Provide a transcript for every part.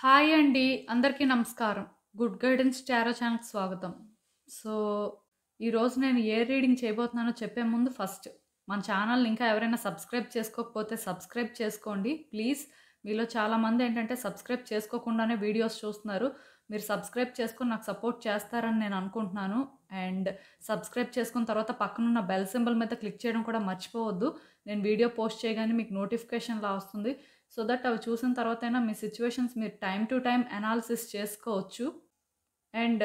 Hi అండి. అందరికీ నమస్కారం. గుడ్ గైడెన్స్ టారో ఛానల్‌కి స్వాగతం. సో, ఈరోజు నేను ఏ రీడింగ్ చేయబోతున్నానో చెప్పే ముందు మన ఛానల్‌ని ఇంకా ఎవరైనా సబ్స్క్రైబ్ చేసుకోకపోతే సబ్స్క్రైబ్ చేసుకోండి ప్లీజ్. మీలో చాలామంది ఏంటంటే సబ్స్క్రైబ్ చేసుకోకుండానే వీడియోస్ చూస్తున్నారు. మీరు సబ్స్క్రైబ్ చేసుకొని నాకు సపోర్ట్ చేస్తారని నేను అనుకుంటున్నాను. అండ్ సబ్స్క్రైబ్ చేసుకున్న తర్వాత పక్కనున్న బెల్ సింబల్ మీద క్లిక్ చేయడం కూడా మర్చిపోవద్దు. నేను వీడియో పోస్ట్ చేయగానే మీకు నోటిఫికేషన్‌లా వస్తుంది. సో దట్ అవి చూసిన తర్వాతైనా మీ సిచ్యువేషన్స్ మీరు టైమ్ టు టైమ్ అనాలిసిస్ చేసుకోవచ్చు. అండ్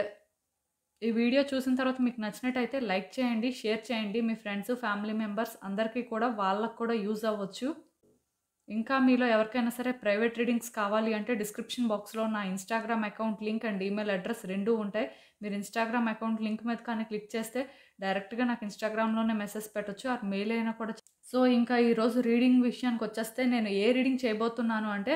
ఈ వీడియో చూసిన తర్వాత మీకు నచ్చినట్టయితే లైక్ చేయండి, షేర్ చేయండి. మీ ఫ్రెండ్స్, ఫ్యామిలీ మెంబర్స్ అందరికీ కూడా వాళ్ళకు కూడా యూజ్ అవ్వచ్చు. ఇంకా మీలో ఎవరికైనా సరే ప్రైవేట్ రీడింగ్స్ కావాలి అంటే డిస్క్రిప్షన్ బాక్స్‌లో నా Instagram account link and email address 2 ఉంటాయి. మీరు ఇన్‌స్టాగ్రామ్ అకౌంట్ లింక్ మీద కానీ క్లిక్ చేస్తే డైరెక్ట్‌గా నాకు ఇన్‌స్టాగ్రామ్‌లోనే మెసేజ్ పెట్టొచ్చు. ఆర్ మెయిల్ అయినా కూడా సో, ఇంకా ఈరోజు రీడింగ్ విషయానికొచ్చేస్తే నేను ఏ రీడింగ్ చేయబోతున్నాను అంటే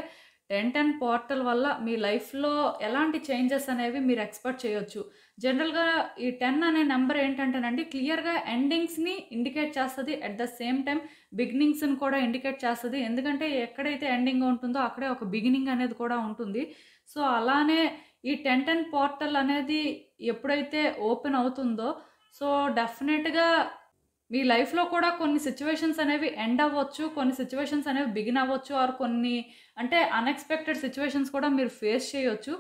10-10 పోర్టల్ వల్ల మీ లైఫ్‌లో ఎలాంటి చేంజెస్ అనేవి మీరు ఎక్స్‌పెక్ట్ చేయొచ్చు. జనరల్‌గా ఈ 10 అనే నంబర్ ఏంటంటేనండి క్లియర్‌గా ఎండింగ్స్‌ని ఇండికేట్ చేస్తది. అట్ ద సేమ్ టైమ్ బిగినింగ్స్‌ని కూడా ఇండికేట్ చేస్తది. ఎందుకంటే ఎక్కడైతే ఎండింగ్ ఉంటుందో అక్కడే ఒక బిగినింగ్ అనేది కూడా ఉంటుంది. సో, అలానే ఈ 10-10 పోర్టల్ అనేది ఎప్పుడైతే ఓపెన్ అవుతుందో సో, డెఫినెట్‌గా మీ లైఫ్‌లో కూడా కొన్ని సిట్యుయేషన్స్ అనేవి ఎండ్ అవ్వచ్చు. కొన్ని సిట్యుయేషన్స్ అనేవి బిగిన్ అవ్వచ్చు. ఆర్ కొన్ని అంటే అన్‌ఎక్స్‌పెక్టెడ్ సిట్యుయేషన్స్ కూడా మీరు ఫేస్ చేయొచ్చు.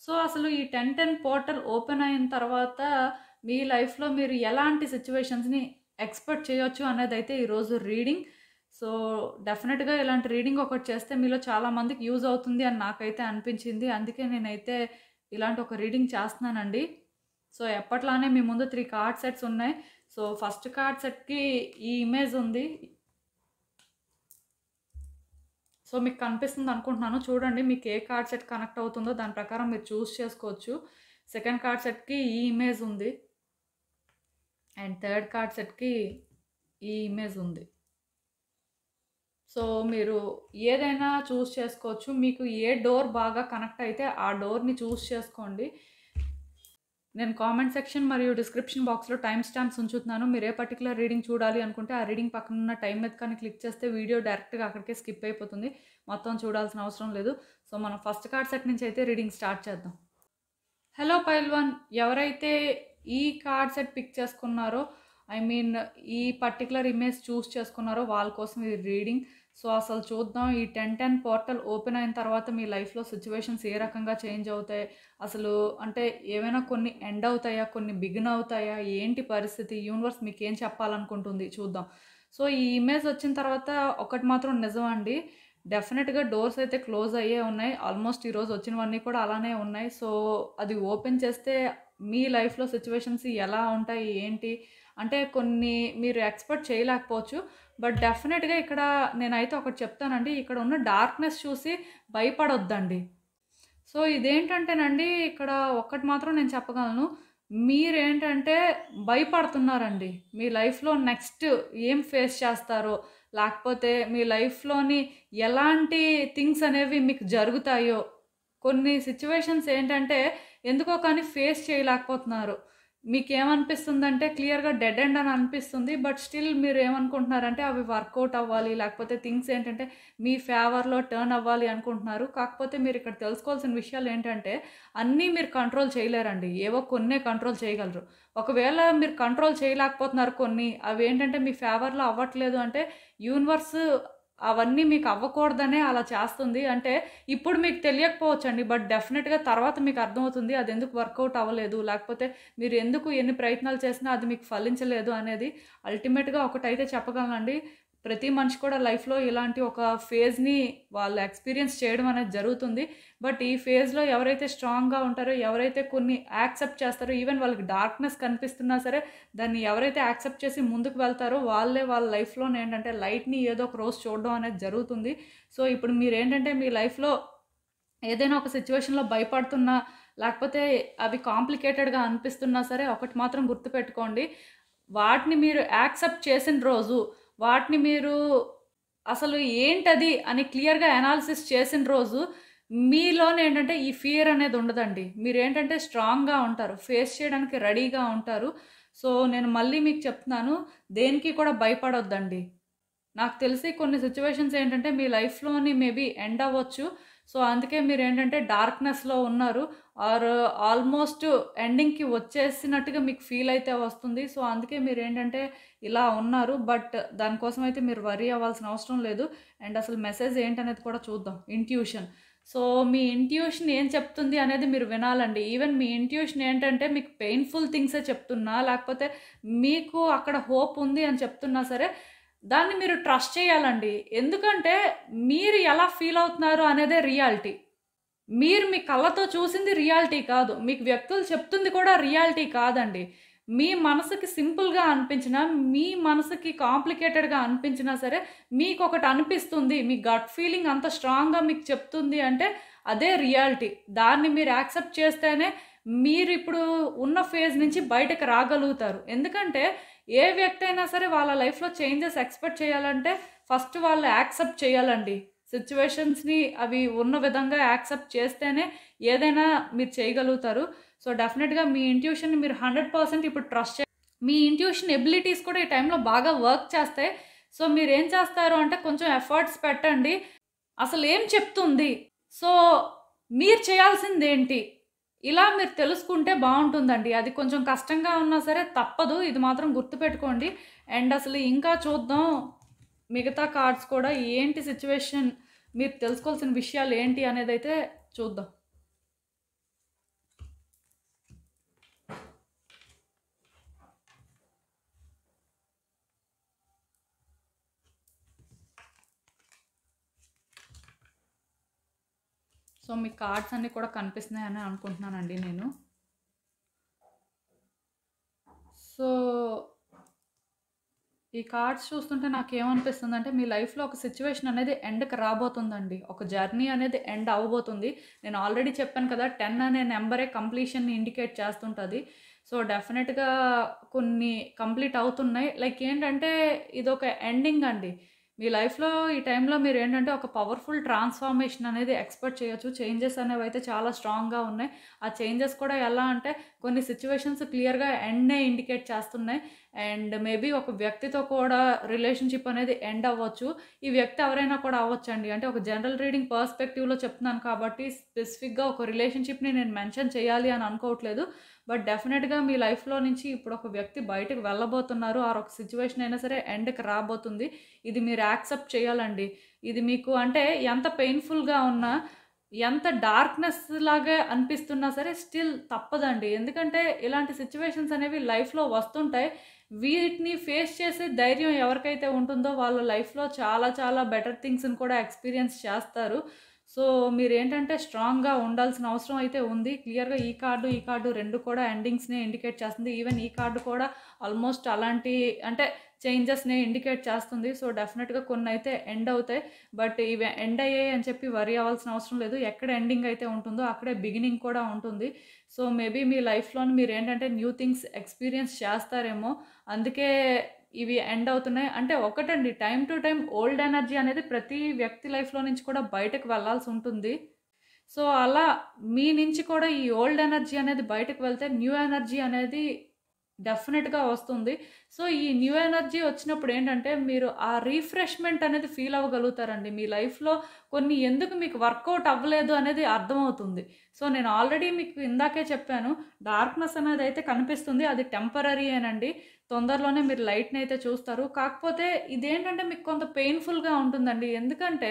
సో, అసలు ఈ 10-10 పోర్టల్ ఓపెన్ అయిన తర్వాత మీ లైఫ్‌లో మీరు ఎలాంటి సిట్యుయేషన్స్‌ని ఎక్స్‌పెక్ట్ చేయొచ్చు అనేదైతే ఈరోజు రీడింగ్. సో, డెఫినెట్‌గా ఇలాంటి రీడింగ్ ఒకటి చేస్తే మీలో చాలామందికి యూజ్ అవుతుంది అని నాకైతే అనిపించింది. అందుకే నేనైతే ఇలాంటి ఒక రీడింగ్ చేస్తున్నానండి. సో, ఎప్పట్లానే మీ ముందు 3 కార్డ్ సెట్స్ ఉన్నాయి. సో, ఫస్ట్ కార్డ్ సెట్‌కి ఈ ఇమేజ్ ఉంది. సో, మీకు కనిపిస్తుంది అనుకుంటున్నాను. చూడండి మీకు ఏ కార్డ్ సెట్ కనెక్ట్ అవుతుందో దాని ప్రకారం మీరు చూస్ చేసుకోవచ్చు. సెకండ్ కార్డ్ సెట్‌కి ఈ ఇమేజ్ ఉంది. అండ్ థర్డ్ కార్డ్ సెట్‌కి ఈ ఇమేజ్ ఉంది. సో, మీరు ఏదైనా చూస్ చేసుకోవచ్చు. మీకు ఏ డోర్ బాగా కనెక్ట్ అయితే ఆ డోర్‌ని చూస్ చేసుకోండి. నేను కామెంట్ సెక్షన్ మరియు డిస్క్రిప్షన్ బాక్స్‌లో టైమ్ స్టాంప్స్ ఉంచుతున్నాను. మీరు ఏ పర్టిక్యులర్ రీడింగ్ చూడాలి అనుకుంటే ఆ రీడింగ్ పక్కన ఉన్న టైం మీద కానీ క్లిక్ చేస్తే వీడియో డైరెక్ట్‌గా అక్కడికే స్కిప్ అయిపోతుంది. మొత్తం చూడాల్సిన అవసరం లేదు. సో, మనం ఫస్ట్ కార్డ్ సెట్ నుంచి అయితే రీడింగ్ స్టార్ట్ చేద్దాం. హలో పైల్వాన్, ఎవరైతే ఈ కార్డ్ సెట్ పిక్ చేసుకున్నారో ఐ మీన్ ఈ పర్టిక్యులర్ ఇమేజ్ చూస్ చేసుకున్నారో వాళ్ళ కోసం ఈ రీడింగ్. సో, అసలు చూద్దాం ఈ 10-10 పోర్టల్ ఓపెన్ అయిన తర్వాత మీ లైఫ్‌లో సిట్యుయేషన్స్ ఏ రకంగా చేంజ్ అవుతాయి? అసలు అంటే ఏమైనా కొన్ని ఎండ్ అవుతాయా? కొన్ని బిగిన్ అవుతాయా? ఏంటి పరిస్థితి? యూనివర్స్ మీకేం చెప్పాలనుకుంటుంది చూద్దాం. సో, ఈ ఇమేజ్ వచ్చిన తర్వాత ఒకటి మాత్రం నిజం అండి. డెఫినెట్‌గా డోర్స్ అయితే క్లోజ్ అయ్యే ఉన్నాయి. ఆల్మోస్ట్ ఈరోజు వచ్చినవన్నీ కూడా అలానే ఉన్నాయి. సో, అది ఓపెన్ చేస్తే మీ లైఫ్‌లో సిట్యుయేషన్స్ ఎలా ఉంటాయి? ఏంటి? అంటే కొన్ని మీరు ఎక్స్‌పెక్ట్ చేయలేకపోవచ్చు. బట్ డెఫినెట్‌గా ఇక్కడ నేనైతే ఒకటి చెప్తానండి. ఇక్కడ ఉన్న డార్క్‌నెస్ చూసి భయపడొద్దండి. సో, ఇదేంటంటేనండి ఇక్కడ ఒక్కటి మాత్రం నేను చెప్పగలను. మీరేంటంటే భయపడుతున్నారండి. మీ లైఫ్‌లో నెక్స్ట్ ఏం ఫేస్ చేస్తారో, లేకపోతే మీ లైఫ్‌లోని ఎలాంటి థింగ్స్ అనేవి మీకు జరుగుతాయో, కొన్ని సిట్యుయేషన్స్ ఏంటంటే ఎందుకో కానీ ఫేస్ చేయలేకపోతున్నారు. మీకేమనిపిస్తుందంటే క్లియర్‌గా డెడ్ ఎండ్ అని అనిపిస్తుంది. బట్ స్టిల్ మీరేమనుకుంటున్నారంటే అవి వర్కౌట్ అవ్వాలి. లేకపోతే థింగ్స్ ఏంటంటే మీ ఫేవర్‌లో టర్న్ అవ్వాలి అనుకుంటున్నారు. కాకపోతే మీరిక్కడ తెలుసుకోవాల్సిన విషయాలేంటంటే అన్నీ మీరు కంట్రోల్ చేయలేరండి. ఏవో కొన్నే కంట్రోల్ చేయగలరు. ఒకవేళ మీరు కంట్రోల్ చేయలేకపోతున్నారు కొన్ని, అవేంటంటే మీ ఫేవర్‌లో అవ్వట్లేదు అంటే యూనివర్స్ అవన్నీ మీకు అవ్వకూడదనే అలా చేస్తుంది. అంటే ఇప్పుడు మీకు తెలియకపోవచ్చండి. బట్ డెఫినిట్‌గా తర్వాత మీకు అర్థమవుతుంది. అదెందుకు వర్కౌట్ అవ్వలేదు. లేకపోతే మీరు ఎందుకు ఎన్ని ప్రయత్నాలు చేసినా అది మీకు ఫలించలేదు అనేది. అల్టిమేట్‌గా ఒకటైతే చెప్పగలనండి. ప్రతి మనిషి కూడా లైఫ్‌లో ఇలాంటి ఒక ఫేజ్‌ని వాళ్ళు ఎక్స్‌పీరియన్స్ చేయడం అనేది జరుగుతుంది. బట్ ఈ ఫేజ్‌లో ఎవరైతే స్ట్రాంగ్‌గా ఉంటారో, ఎవరైతే కొన్ని యాక్సెప్ట్ చేస్తారో, ఈవెన్ వాళ్ళకి డార్క్‌నెస్ కనిపిస్తున్నా సరే, దాన్ని ఎవరైతే యాక్సెప్ట్ చేసి ముందుకు వెళ్తారో వాళ్ళే వాళ్ళ లైఫ్‌లోనేంటంటే లైట్‌ని ఏదో ఒక రోజు చూడడం అనేది జరుగుతుంది. సో, ఇప్పుడు మీరేంటంటే మీ లైఫ్‌లో ఏదైనా ఒక సిట్యుయేషన్‌లో భయపడుతున్నా, లేకపోతే అవి కాంప్లికేటెడ్‌గా అనిపిస్తున్నా సరే, ఒకటి మాత్రం గుర్తుపెట్టుకోండి. వాటిని మీరు యాక్సెప్ట్ చేసిన రోజు, వాటిని మీరు అసలు ఏంటది అని క్లియర్‌గా అనాలిసిస్ చేసిన రోజు, మీలోనేంటంటే ఈ ఫియర్ అనేది ఉండదండి. మీరేంటంటే స్ట్రాంగ్‌గా ఉంటారు. ఫేస్ చేయడానికి రెడీగా ఉంటారు. సో, నేను మళ్ళీ మీకు చెప్తున్నాను, దేనికి కూడా భయపడొద్దండి. నాకు తెలిసి కొన్ని సిట్యుయేషన్స్ ఏంటంటే మీ లైఫ్‌లోని మేబీ ఎండ్ అవ్వచ్చు. సో అందుకే మీరేంటంటే డార్క్‌నెస్‌లో ఉన్నారు. ఆర్ ఆల్మోస్ట్ ఎండింగ్‌కి వచ్చేసినట్టుగా మీకు ఫీల్ అయితే వస్తుంది. సో అందుకే మీరేంటంటే ఇలా ఉన్నారు. బట్ దానికోసం అయితే మీరు వర్రీ అవ్వాల్సిన అవసరం లేదు. అండ్ అసలు మెసేజ్ ఏంటనేది కూడా చూద్దాం. ఇంట్యూషన్. సో మీ ఇంట్యూషన్ ఏం చెప్తుంది అనేది మీరు వినాలండి. ఈవెన్ మీ ఇంట్యూషన్ ఏంటంటే మీకు పెయిన్‌ఫుల్ థింగ్సే చెప్తున్నా, లేకపోతే మీకు అక్కడ హోప్ ఉంది అని చెప్తున్నా సరే, దాన్ని మీరు ట్రస్ట్ చేయాలండి. ఎందుకంటే మీరు ఎలా ఫీల్ అవుతున్నారు అనేదే రియాలిటీ. మీరు మీ కళ్ళతో చూసింది రియాలిటీ కాదు. మీకు వ్యక్తులు చెప్తుంది కూడా రియాలిటీ కాదండి. మీ మనసుకి సింపుల్‌గా అనిపించినా, మీ మనసుకి కాంప్లికేటెడ్‌గా అనిపించినా సరే, మీకొకటి అనిపిస్తుంది. మీ గట్ ఫీలింగ్ అంత స్ట్రాంగ్‌గా మీకు చెప్తుంది అంటే అదే రియాలిటీ. దాన్ని మీరు యాక్సెప్ట్ చేస్తేనే మీరిప్పుడు ఉన్న ఫేజ్ నుంచి బయటకి రాగలుగుతారు. ఎందుకంటే ఏ వ్యక్తి అయినా సరే వాళ్ళ లైఫ్‌లో చేంజెస్ ఎక్స్‌పెక్ట్ చేయాలంటే ఫస్ట్ వాళ్ళు యాక్సెప్ట్ చేయాలండి. సిట్యుయేషన్స్‌ని అవి ఉన్న విధంగా యాక్సెప్ట్ చేస్తేనే ఏదైనా మీరు చేయగలుగుతారు. సో, డెఫినెట్‌గా మీ ఇంట్యూషన్‌ని మీరు 100% ఇప్పుడు ట్రస్ట్ మీ ఇంట్యూషన్ ఎబిలిటీస్ కూడా ఈ టైంలో బాగా వర్క్ చేస్తాయి. సో, మీరేం చేస్తారు అంటే కొంచెం ఎఫర్ట్స్ పెట్టండి. అసలేం చెప్తుంది? సో, మీరు చేయాల్సిందేంటి? ఇలా మీరు తెలుసుకుంటే బావుంటుందండి. అది కొంచెం కష్టంగా ఉన్నా సరే తప్పదు. ఇది మాత్రం గుర్తుపెట్టుకోండి. అండ్ అసలు ఇంకా చూద్దాం మిగతా కార్డ్స్ కూడా ఏంటి సిట్యుయేషన్, మీరు తెలుసుకోవాల్సిన విషయాలు ఏంటి అనేదైతే చూద్దాం. సో, మీ కార్డ్స్ అన్నీ కూడా కనిపిస్తున్నాయని అనుకుంటున్నానండి నేను. సో, ఈ కార్డ్స్ చూస్తుంటే నాకేమనిపిస్తుందంటే మీ లైఫ్‌లో ఒక సిట్యుయేషన్ అనేది ఎండ్‌కి రాబోతుందండి. ఒక జర్నీ అనేది ఎండ్ అవ్వబోతుంది. నేను ఆల్రెడీ చెప్పాను కదా! 10 అనే నంబరే కంప్లీషన్‌ని ఇండికేట్ చేస్తుంటది. సో, డెఫినెట్‌గా కొన్ని కంప్లీట్ అవుతున్నాయి. లైక్ ఏంటంటే ఇదొక ఎండింగ్ అండి. మీ లైఫ్‌లో ఈ టైంలో మీరేంటంటే ఒక పవర్‌ఫుల్ ట్రాన్స్‌ఫార్మేషన్ అనేది ఎక్స్‌పెక్ట్ చేయొచ్చు. చేంజెస్ అనేవైతే చాలా స్ట్రాంగ్‌గా ఉన్నాయి. ఆ చేంజెస్ కూడా ఎలా అంటే కొన్ని సిట్యుయేషన్స్ క్లియర్‌గా ఎండ్‌నే ఇండికేట్ చేస్తున్నాయి. అండ్ మేబీ ఒక వ్యక్తితో కూడా రిలేషన్‌షిప్ అనేది ఎండ్ అవ్వచ్చు. ఈ వ్యక్తి ఎవరైనా కూడా అవ్వచ్చండి. అంటే ఒక జనరల్ రీడింగ్ పర్స్పెక్టివ్‌లో చెప్తున్నాను కాబట్టి స్పెసిఫిక్‌గా ఒక రిలేషన్‌షిప్‌ని నేను మెన్షన్ చేయాలి అని అనుకోవట్లేదు. బట్ డెఫినెట్‌గా మీ లైఫ్‌లో నుంచి ఇప్పుడు ఒక వ్యక్తి బయటకు వెళ్ళబోతున్నారు. ఆర్ ఒక సిట్యుయేషన్ అయినా సరే ఎండ్‌కి రాబోతుంది. ఇది మీరు యాక్సెప్ట్ చేయాలండి. ఇది మీకు అంటే ఎంత పెయిన్‌ఫుల్‌గా ఉన్నా, ఎంత డార్క్‌నెస్ లాగా అనిపిస్తున్నా సరే స్టిల్ తప్పదండి. ఎందుకంటే ఇలాంటి సిట్యుయేషన్స్ అనేవి లైఫ్‌లో వస్తుంటాయి. వీటిని ఫేస్ చేసే ధైర్యం ఎవరికైతే ఉంటుందో వాళ్ళ లైఫ్‌లో చాలా చాలా బెటర్ థింగ్స్‌ని కూడా ఎక్స్‌పీరియన్స్ చేస్తారు. సో, మీరేంటంటే స్ట్రాంగ్‌గా ఉండాల్సిన అవసరం అయితే ఉంది. క్లియర్‌గా ఈ కార్డు 2 కూడా ఎండింగ్స్‌నే ఇండికేట్ చేస్తుంది. ఈవెన్ ఈ కార్డు కూడా ఆల్మోస్ట్ అలాంటి అంటే చేంజెస్‌నే ఇండికేట్ చేస్తుంది. సో, డెఫినెట్‌గా కొన్నైతే ఎండ్ అవుతాయి. బట్ ఇవి ఎండ్ అయ్యాయి అని చెప్పి వర్రీ అవ్వాల్సిన అవసరం లేదు. ఎక్కడ ఎండింగ్ అయితే ఉంటుందో అక్కడే బిగినింగ్ కూడా ఉంటుంది. సో, మేబీ మీ లైఫ్‌లోని మీరేంటంటే న్యూ థింగ్స్ ఎక్స్‌పీరియన్స్ చేస్తారేమో. అందుకే ఇవి ఎండ్ అవుతున్నాయి. అంటే ఒకటండి time to time old energy అనేది ప్రతి వ్యక్తి లైఫ్‌లో నుంచి కూడా బయటకు వెళ్ళాల్సి ఉంటుంది. సో, అలా మీ నుంచి కూడా ఈ ఓల్డ్ ఎనర్జీ అనేది బయటకు వెళ్తే న్యూ ఎనర్జీ అనేది డెఫినెట్‌గా వస్తుంది. సో, ఈ న్యూ ఎనర్జీ వచ్చినప్పుడు ఏంటంటే మీరు ఆ రిఫ్రెష్‌మెంట్ అనేది ఫీల్ అవ్వగలుగుతారండి. మీ లైఫ్‌లో కొన్ని ఎందుకు మీకు వర్కౌట్ అవ్వలేదు అనేది అర్థమవుతుంది. సో, నేను ఆల్రెడీ మీకు ఇందాకే చెప్పాను. డార్క్‌నెస్ అనేది అయితే కనిపిస్తుంది. అది టెంపరరీయేనండి. తొందరలోనే మీరు లైట్‌నయితే చూస్తారు. కాకపోతే ఇదేంటంటే మీకు కొంత పెయిన్‌ఫుల్‌గా ఉంటుందండి. ఎందుకంటే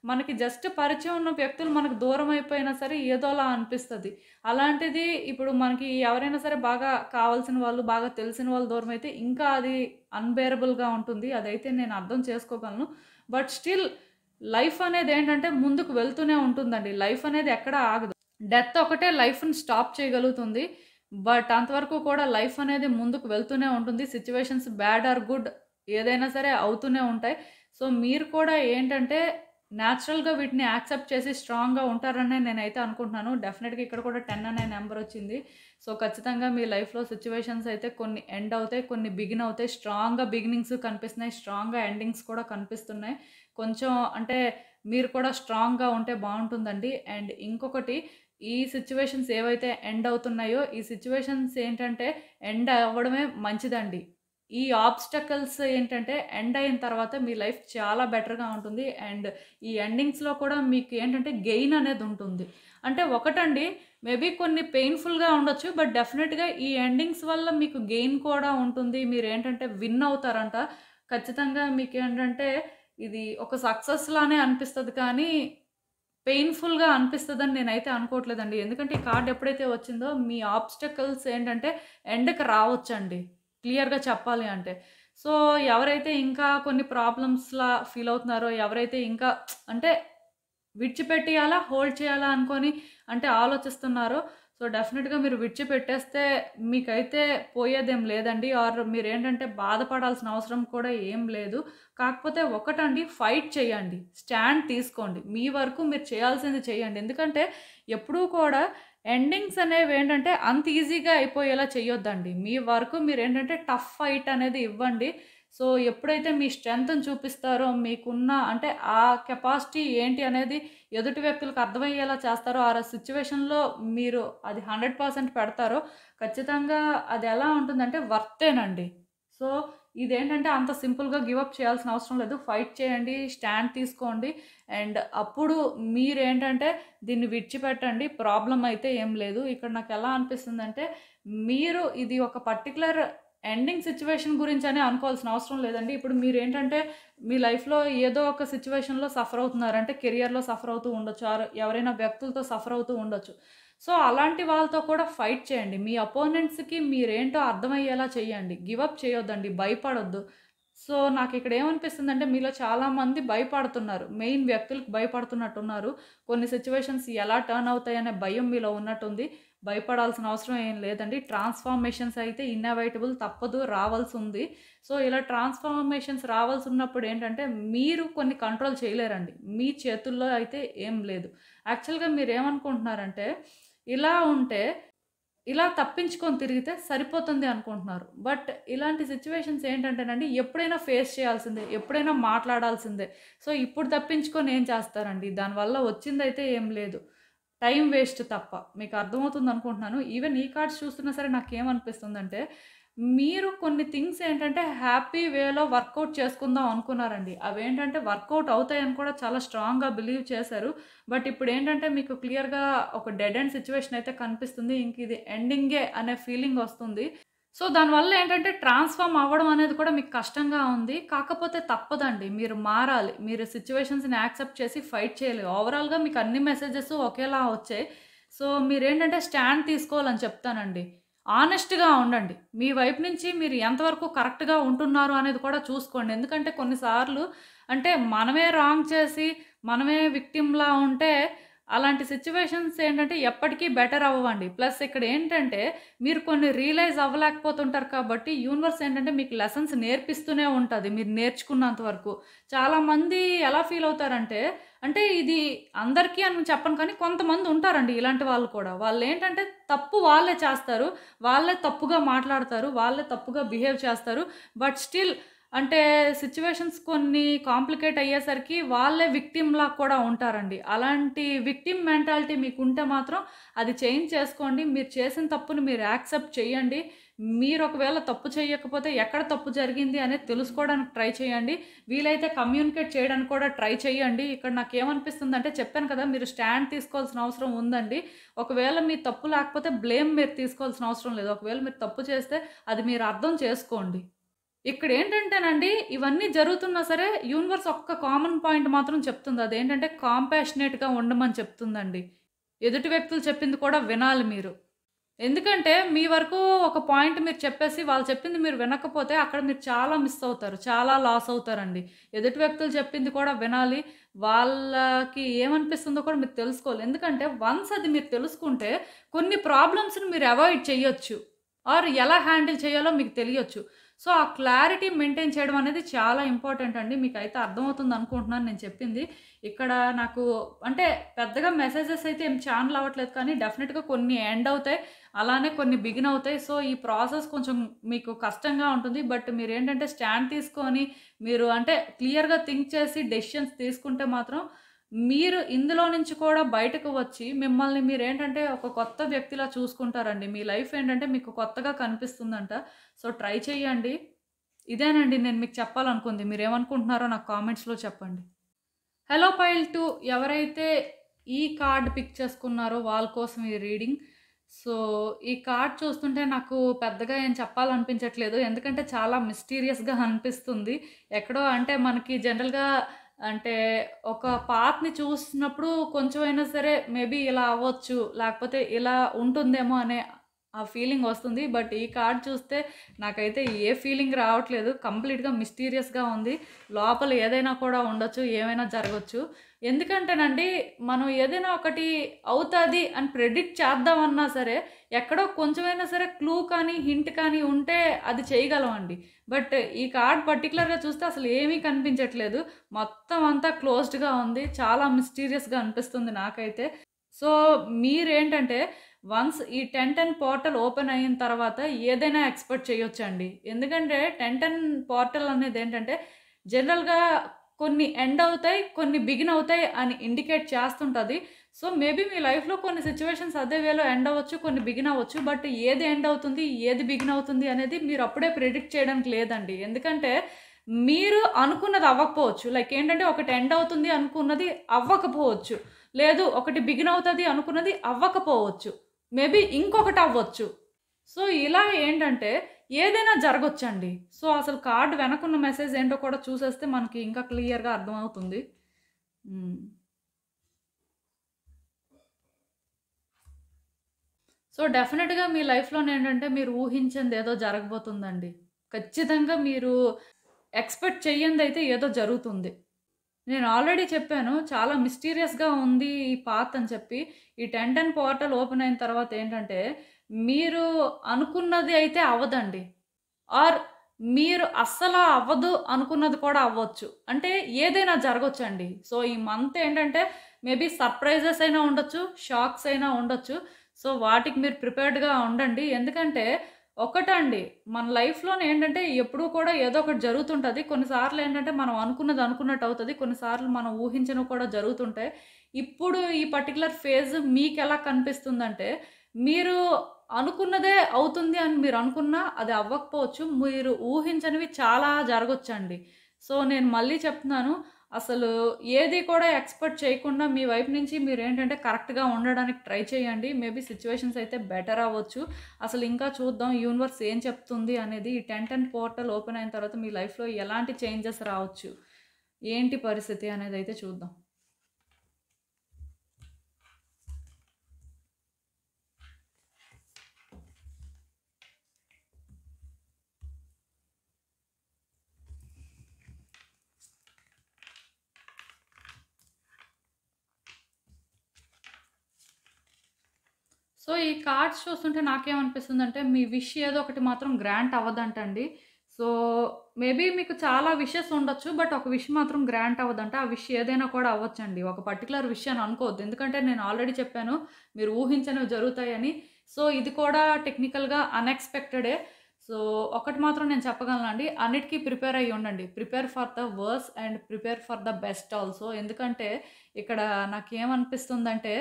మనకి జస్ట్ పరిచయం ఉన్న వ్యక్తులు మనకు దూరం అయిపోయినా సరే ఏదోలా అనిపిస్తది. అలాంటిది ఇప్పుడు మనకి ఎవరైనా సరే బాగా కావాల్సిన వాళ్ళు, బాగా తెలిసిన వాళ్ళు దూరమైతే ఇంకా అది అన్‌బేరబుల్‌గా ఉంటుంది. అదైతే నేను అర్థం చేసుకోగలను. బట్ స్టిల్ లైఫ్ అనేదేంటంటే ముందుకు వెళ్తూనే ఉంటుందండి. లైఫ్ అనేది ఎక్కడ ఆగదు. డెత్ ఒకటే లైఫ్‌ని స్టాప్ చేయగలుగుతుంది. బట్ అంతవరకు కూడా లైఫ్ అనేది ముందుకు వెళ్తూనే ఉంటుంది. సిట్యుయేషన్స్ బ్యాడ్ ఆర్ గుడ్ ఏదైనా సరే అవుతూనే ఉంటాయి. సో, మీరు కూడా ఏంటంటే న్యాచురల్‌గా వీటిని యాక్సెప్ట్ చేసి స్ట్రాంగ్‌గా ఉంటారనే నేనైతే అనుకుంటున్నాను. డెఫినెట్‌గా ఇక్కడ కూడా 10 అనే నంబర్ వచ్చింది. సో, ఖచ్చితంగా మీ లైఫ్‌లో సిట్యుయేషన్స్ అయితే కొన్ని ఎండ్ అవుతాయి. కొన్ని బిగిన్ అవుతాయి. స్ట్రాంగ్‌గా బిగినింగ్స్ కనిపిస్తున్నాయి. స్ట్రాంగ్‌గా ఎండింగ్స్ కూడా కనిపిస్తున్నాయి. కొంచెం అంటే మీరు కూడా స్ట్రాంగ్‌గా ఉంటే బావుంటుందండి. అండ్ ఇంకొకటి ఈ సిట్యుయేషన్స్ ఏవైతే ఎండ్ అవుతున్నాయో, ఈ సిట్యుయేషన్స్ ఏంటంటే ఎండ్ అవ్వడమే మంచిదండి. ఈ ఆబ్స్టకల్స్ ఏంటంటే ఎండ్ అయిన తర్వాత మీ లైఫ్ చాలా బెటర్గా ఉంటుంది. అండ్ ఈ ఎండింగ్స్లో కూడా మీకు ఏంటంటే గెయిన్ అనేది ఉంటుంది. అంటే ఒకటండి, మేబీ కొన్ని పెయిన్ఫుల్గా ఉండొచ్చు, బట్ డెఫినెట్గా ఈ ఎండింగ్స్ వల్ల మీకు గెయిన్ కూడా ఉంటుంది. మీరు ఏంటంటే విన్ అవుతారంట. ఖచ్చితంగా మీకు ఏంటంటే ఇది ఒక సక్సెస్ లానే అనిపిస్తుంది, కానీ పెయిన్ఫుల్గా అనిపిస్తుందని నేనైతే అనుకోవట్లేదండి. ఎందుకంటే ఈ కార్డ్ ఎప్పుడైతే వచ్చిందో మీ ఆబ్స్టకల్స్ ఏంటంటే ఎండ్కి రావచ్చండి, క్లియర్గా చెప్పాలి అంటే. సో ఎవరైతే ఇంకా కొన్ని ప్రాబ్లమ్స్లా ఫీల్ అవుతున్నారో, ఎవరైతే ఇంకా అంటే విడిచిపెట్టేయాలా హోల్డ్ చేయాలా అనుకొని అంటే ఆలోచిస్తున్నారో, సో డెఫినెట్గా మీరు విడిచిపెట్టేస్తే మీకైతే పోయేదేం లేదండి. ఆర్ మీరేంటంటే బాధపడాల్సిన అవసరం కూడా ఏం లేదు. కాకపోతే ఒకటండి, ఫైట్ చేయండి, స్టాండ్ తీసుకోండి, మీ వరకు మీరు చేయాల్సింది చేయండి. ఎందుకంటే ఎప్పుడూ కూడా ఎండింగ్స్ అనేవి ఏంటంటే అంత ఈజీగా అయిపోయేలా చేయొద్దండి. మీ వరకు మీరేంటంటే టఫ్ ఫైట్ అనేది ఇవ్వండి. సో ఎప్పుడైతే మీ స్ట్రెంగ్త్ని చూపిస్తారో, మీకున్న అంటే ఆ కెపాసిటీ ఏంటి అనేది ఎదుటి వ్యక్తులకు అర్థమయ్యేలా చేస్తారో, ఆ సిచ్యువేషన్లో మీరు అది 100% పెడతారో, ఖచ్చితంగా అది ఎలా ఉంటుందంటే వర్తేనండి. సో ఇదేంటంటే అంత సింపుల్గా గివప్ చేయాల్సిన అవసరం లేదు. ఫైట్ చేయండి, స్టాండ్ తీసుకోండి, అండ్ అప్పుడు మీరేంటంటే దీన్ని విడిచిపెట్టండి. ప్రాబ్లం అయితే ఏం లేదు. ఇక్కడ నాకు ఎలా అనిపిస్తుందంటే, మీరు ఇది ఒక పర్టికులర్ ఎండింగ్ సిచ్యువేషన్ గురించి అని అనుకోవాల్సిన అవసరం లేదండి. ఇప్పుడు మీరేంటంటే మీ లైఫ్లో ఏదో ఒక సిచ్యువేషన్లో సఫర్ అవుతున్నారంటే, కెరియర్లో సఫర్ అవుతూ ఉండొచ్చు, ఆర్ ఎవరైనా వ్యక్తులతో సఫర్ అవుతూ ఉండొచ్చు. సో అలాంటి వాళ్ళతో కూడా ఫైట్ చేయండి. మీ అపోనెంట్స్కి మీరేంటో అర్థమయ్యేలా చేయండి. గివప్ చేయొద్దండి, భయపడొద్దు. సో నాకు ఇక్కడ ఏమనిపిస్తుందంటే, మీలో చాలామంది భయపడుతున్నారు, మెయిన్ వ్యక్తులకు భయపడుతున్నట్టున్నారు. కొన్ని సిచ్యువేషన్స్ ఎలా టర్న్ అవుతాయనే భయం మీలో ఉన్నట్టుంది. భయపడాల్సిన అవసరం ఏం లేదండి. ట్రాన్స్ఫార్మేషన్స్ అయితే ఇన్నెవైటబుల్, తప్పదు, రావాల్సి ఉంది. సో ఇలా ట్రాన్స్ఫార్మేషన్స్ రావాల్సి ఉన్నప్పుడు ఏంటంటే మీరు కొన్ని కంట్రోల్ చేయలేరండి. మీ చేతుల్లో అయితే ఏం లేదు. యాక్చువల్గా మీరు ఏమనుకుంటున్నారంటే, ఇలా ఉంటే ఇలా తప్పించుకొని తిరిగితే సరిపోతుంది అనుకుంటున్నారు. బట్ ఇలాంటి సిచ్యువేషన్స్ ఏంటంటేనండి ఎప్పుడైనా ఫేస్ చేయాల్సిందే, ఎప్పుడైనా మాట్లాడాల్సిందే. సో ఇప్పుడు తప్పించుకొని ఏం చేస్తారండి? దానివల్ల వచ్చిందైతే ఏం లేదు, టైం వేస్ట్ తప్ప. మీకు అర్థమవుతుంది అనుకుంటున్నాను. ఈవెన్ ఈ కార్డ్స్ చూస్తున్నా సరే నాకేమనిపిస్తుందంటే, మీరు కొన్ని థింగ్స్ ఏంటంటే హ్యాపీ వేలో వర్కౌట్ చేసుకుందాం అనుకున్నారండి. అవేంటంటే వర్కౌట్ అవుతాయని కూడా చాలా స్ట్రాంగ్గా బిలీవ్ చేశారు. బట్ ఇప్పుడు ఏంటంటే మీకు క్లియర్గా ఒక డెడ్ ఎండ్ సిచ్యువేషన్ అయితే కనిపిస్తుంది. ఇంక ఇది ఎండింగే అనే ఫీలింగ్ వస్తుంది. సో దానివల్ల ఏంటంటే ట్రాన్స్ఫార్మ్ అవ్వడం అనేది కూడా మీకు కష్టంగా ఉంది. కాకపోతే తప్పదండి, మీరు మారాలి. మీరు సిచ్యువేషన్స్ని యాక్సెప్ట్ చేసి ఫైట్ చేయాలి. ఓవరాల్గా మీకు అన్ని మెసేజెస్ ఒకేలా వచ్చాయి. సో మీరేంటంటే స్టాండ్ తీసుకోవాలని చెప్తానండి. ఆనెస్ట్గా ఉండండి. మీ వైపు నుంచి మీరు ఎంతవరకు కరెక్ట్గా ఉంటున్నారు అనేది కూడా చూసుకోండి. ఎందుకంటే కొన్నిసార్లు అంటే మనమే రాంగ్ చేసి మనమే విక్టిమ్లా ఉంటే అలాంటి సిచ్యువేషన్స్ ఏంటంటే ఎప్పటికీ బెటర్ అవ్వండి. ప్లస్ ఇక్కడ ఏంటంటే మీరు కొన్ని రియలైజ్ అవ్వలేకపోతుంటారు కాబట్టి యూనివర్స్ ఏంటంటే మీకు లెసన్స్ నేర్పిస్తూనే ఉంటుంది మీరు నేర్చుకున్నంత వరకు. చాలామంది ఎలా ఫీల్ అవుతారంటే, అంటే ఇది అందరికీ అని చెప్పను కానీ కొంతమంది ఉంటారండి ఇలాంటి వాళ్ళు కూడా. వాళ్ళు ఏంటంటే తప్పు వాళ్ళే చేస్తారు, వాళ్ళే తప్పుగా మాట్లాడతారు, వాళ్ళే తప్పుగా బిహేవ్ చేస్తారు. బట్ స్టిల్ అంటే సిచ్యువేషన్స్ కొన్ని కాంప్లికేట్ అయ్యేసరికి వాళ్ళే విక్టిమ్లా కూడా ఉంటారండి. అలాంటి విక్టిమ్ మెంటాలిటీ మీకు ఉంటే మాత్రం అది చేంజ్ చేసుకోండి. మీరు చేసిన తప్పుని మీరు యాక్సెప్ట్ చేయండి. మీరు ఒకవేళ తప్పు చేయకపోతే ఎక్కడ తప్పు జరిగింది అనేది తెలుసుకోవడానికి ట్రై చేయండి. వీలైతే కమ్యూనికేట్ చేయడానికి కూడా ట్రై చేయండి. ఇక్కడ నాకు ఏమనిపిస్తుందంటే, చెప్పాను కదా, మీరు స్టాండ్ తీసుకోవాల్సిన అవసరం ఉందండి. ఒకవేళ మీ తప్పు లేకపోతే బ్లేమ్ మీరు తీసుకోవాల్సిన అవసరం లేదు. ఒకవేళ మీరు తప్పు చేస్తే అది మీరు అర్థం చేసుకోండి. ఇక్కడ ఏంటంటేనండి, ఇవన్నీ జరుగుతున్నా సరే యూనివర్స్ ఒక్క కామన్ పాయింట్ మాత్రం చెప్తుంది. అదేంటంటే కాంపాషనేట్‌గా ఉండమని చెప్తుందండి. ఎదుటి వ్యక్తులు చెప్పింది కూడా వినాలి మీరు. ఎందుకంటే మీ వరకు ఒక పాయింట్ మీరు చెప్పేసి వాళ్ళు చెప్పింది మీరు వినకపోతే అక్కడ మీరు చాలా మిస్ అవుతారు, చాలా లాస్ అవుతారండి. ఎదుటి వ్యక్తులు చెప్పింది కూడా వినాలి. వాళ్ళకి ఏమనిపిస్తుందో కూడా మీరు తెలుసుకోవాలి. ఎందుకంటే వన్స్ అది మీరు తెలుసుకుంటే కొన్ని ప్రాబ్లమ్స్‌ని మీరు అవాయిడ్ చేయొచ్చు. ఆర్ ఎలా హ్యాండిల్ చేయాలో మీకు తెలియొచ్చు. సో ఆ క్లారిటీ మెయింటైన్ చేయడం అనేది చాలా ఇంపార్టెంట్ అండి. మీకైతే అర్థమవుతుంది అనుకుంటున్నాను నేను చెప్పింది. ఇక్కడ నాకు అంటే పెద్దగా మెసేజెస్ అయితే ఏం ఛానల్ అవ్వట్లేదు, కానీ డెఫినెట్‌గా కొన్ని ఎండ్ అవుతాయి, అలానే కొన్ని బిగిన్ అవుతాయి. సో ఈ ప్రాసెస్ కొంచెం మీకు కష్టంగా ఉంటుంది. బట్ మీరేంటంటే స్టాండ్ తీసుకొని మీరు అంటే క్లియర్‌గా థింక్ చేసి డెసిషన్స్ తీసుకుంటే మాత్రం మీరు ఇందులో నుంచి కూడా బయటకు వచ్చి మిమ్మల్ని మీరేంటంటే ఒక కొత్త వ్యక్తిలా చూసుకుంటారండి. మీ లైఫ్ ఏంటంటే మీకు కొత్తగా కనిపిస్తుందంట. సో ట్రై చేయండి. ఇదేనండి నేను మీకు చెప్పాలనుకుంది. మీరేమనుకుంటున్నారో నాకు కామెంట్స్‌లో చెప్పండి. హలో పైల్ 2 ఎవరైతే ఈ కార్డ్ పిక్ చేసుకున్నారో వాళ్ళ కోసం ఈ రీడింగ్. సో, ఈ కార్డ్ చూస్తుంటే నాకు పెద్దగా ఏం చెప్పాలనిపించట్లేదు. ఎందుకంటే చాలా మిస్టీరియస్‌గా అనిపిస్తుంది. ఎక్కడో అంటే మనకి జనరల్‌గా అంటే ఒక పాత్‌ని చూసినప్పుడు కొంచెమైనా సరే మేబీ ఇలా అవ్వచ్చు, లేకపోతే ఇలా ఉంటుందేమో అనే ఆ ఫీలింగ్ వస్తుంది. బట్ ఈ కార్డ్ చూస్తే నాకైతే ఏ ఫీలింగ్ రావట్లేదు. కంప్లీట్‌గా మిస్టీరియస్‌గా ఉంది. లోపల ఏదైనా కూడా ఉండొచ్చు. ఏమైనా జరగొచ్చు. ఎందుకంటేనండి మనం ఏదైనా ఒకటి అవుతాది అని ప్రెడిక్ట్ చేద్దామన్నా సరే, ఎక్కడో కొంచెమైనా సరే క్లూ కానీ, హింట్ కానీ ఉంటే అది చేయగలమండి. బట్ ఈ కార్డ్ పర్టిక్యులర్‌గా చూస్తే అసలు ఏమీ కనిపించట్లేదు. మొత్తం అంతా క్లోజ్డ్‌గా ఉంది. చాలా మిస్టీరియస్‌గా అనిపిస్తుంది నాకైతే. సో, మీరేంటంటే వన్స్ ఈ 10, 10 పోర్టల్ ఓపెన్ అయిన తర్వాత ఏదైనా ఎక్స్‌పెక్ట్ చేయొచ్చండి. ఎందుకంటే 10, 10 పోర్టల్ అనేదేంటంటే జనరల్‌గా కొన్ని ఎండ్ అవుతాయి, కొన్ని బిగిన్ అవుతాయి అని ఇండికేట్ చేస్తుంటది. సో, మేబీ మీ లైఫ్‌లో కొన్ని సిట్యుయేషన్స్ అదే వేలో ఎండ్ అవ్వచ్చు, కొన్ని బిగిన్ అవ్వచ్చు. బట్ ఏది ఎండ్ అవుతుంది, ఏది బిగిన్ అవుతుంది అనేది మీరు అప్పుడే ప్రిడిక్ట్ చేయడానికి లేదండి. ఎందుకంటే మీరు అనుకున్నది అవ్వకపోవచ్చు. లైక్ ఏంటంటే ఒకటి ఎండ్ అవుతుంది అనుకున్నది అవ్వకపోవచ్చు. లేదు ఒకటి బిగిన్ అవుతది అనుకున్నది అవ్వకపోవచ్చు. మేబీ ఇంకొకటి అవ్వచ్చు. సో, ఇలా ఏంటంటే ఏదైనా జరగొచ్చండి. సో, అసలు కార్డ్ వెనకున్న మెసేజ్ ఏంటో కూడా చూసేస్తే మనకి ఇంకా క్లియర్‌గా అర్థమవుతుంది. హ్మ్. సో, డెఫినిట్‌గా మీ లైఫ్‌లోనేంటంటే మీరు ఊహించిందేదో జరగబోతుందండి. ఖచ్చితంగా మీరు ఎక్స్‌పెక్ట్ చెయ్యందైతే ఏదో జరుగుతుంది. నేను ఆల్రెడీ చెప్పాను. చాలా మిస్టీరియస్‌గా ఉంది ఈ పాత్ అని చెప్పి. ఈ 10, 10 పోర్టల్ ఓపెన్ అయిన తర్వాత ఏంటంటే, మీరు అనుకున్నది అయితే అవ్వదండి. ఆర్ మీరు అస్సల అవ్వదు అనుకున్నది కూడా అవ్వచ్చు. అంటే ఏదైనా జరగొచ్చండి. సో, ఈ మంత్ ఏంటంటే మేబీ సర్ప్రైజెస్ అయినా ఉండొచ్చు, షాక్స్ అయినా ఉండొచ్చు. సో, వాటికి మీరు ప్రిపేర్డ్‌గా ఉండండి. ఎందుకంటే ఒకటండి మన లైఫ్‌లోనే ఏంటంటే ఎప్పుడూ కూడా ఏదో ఒకటి జరుగుతుంటది. కొన్నిసార్లు ఏంటంటే మనం అనుకున్నది అనుకున్నట్టు అవుతది. కొన్నిసార్లు మనం ఊహించినవి కూడా జరుగుతుంటాయి. ఇప్పుడు ఈ పర్టిక్యులర్ ఫేజ్ మీకెలా కనిపిస్తుందంటే మీరు అనుకున్నదే అవుతుంది అని మీరు అనుకున్నా అది అవ్వకపోవచ్చు. మీరు ఊహించనివి చాలా జరగొచ్చండి. సో, నేను మళ్ళీ చెప్తున్నాను. అసలు ఏది కూడా ఎక్స్‌పెక్ట్ చేయకుండా మీ వైపు నుంచి మీరేంటంటే కరెక్ట్‌గా ఉండడానికి ట్రై చేయండి. మేబీ సిట్యుయేషన్స్ అయితే బెటర్ అవ్వచ్చు. అసలు ఇంకా చూద్దాం యూనివర్స్ ఏం చెప్తుంది అనేది ఈ 10, 10 పోర్టల్ ఓపెన్ అయిన తర్వాత మీ లైఫ్‌లో ఎలాంటి చేంజెస్ రావచ్చు? ఏంటి పరిస్థితి అనేదైతే చూద్దాం. సో, ఈ కార్డ్స్ చూస్తుంటే నాకేమనిపిస్తుందంటే, మీ విష్ ఏదో ఒకటి మాత్రం గ్రాంట్ అవ్వదంటండి. సో, మేబీ మీకు చాలా విషెస్ ఉండొచ్చు. బట్ ఒక విష్ మాత్రం గ్రాంట్ అవ్వదంట. ఆ విష్ ఏదైనా కూడా అవ్వచ్చండి. ఒక పర్టిక్యులర్ విష్ అని అనుకోవద్దు. ఎందుకంటే నేను ఆల్రెడీ చెప్పాను. మీరు ఊహించనివి జరుగుతాయని. సో, ఇది కూడా టెక్నికల్‌గా అన్‌ఎక్స్‌పెక్టెడే. సో, ఒకటి మాత్రం నేను చెప్పగలనండి. అన్నిటికి ప్రిపేర్ అయ్యి ఉండండి. Prepare for the worst and prepare for the best also. ఎందుకంటే ఇక్కడ నాకేమనిపిస్తుందంటే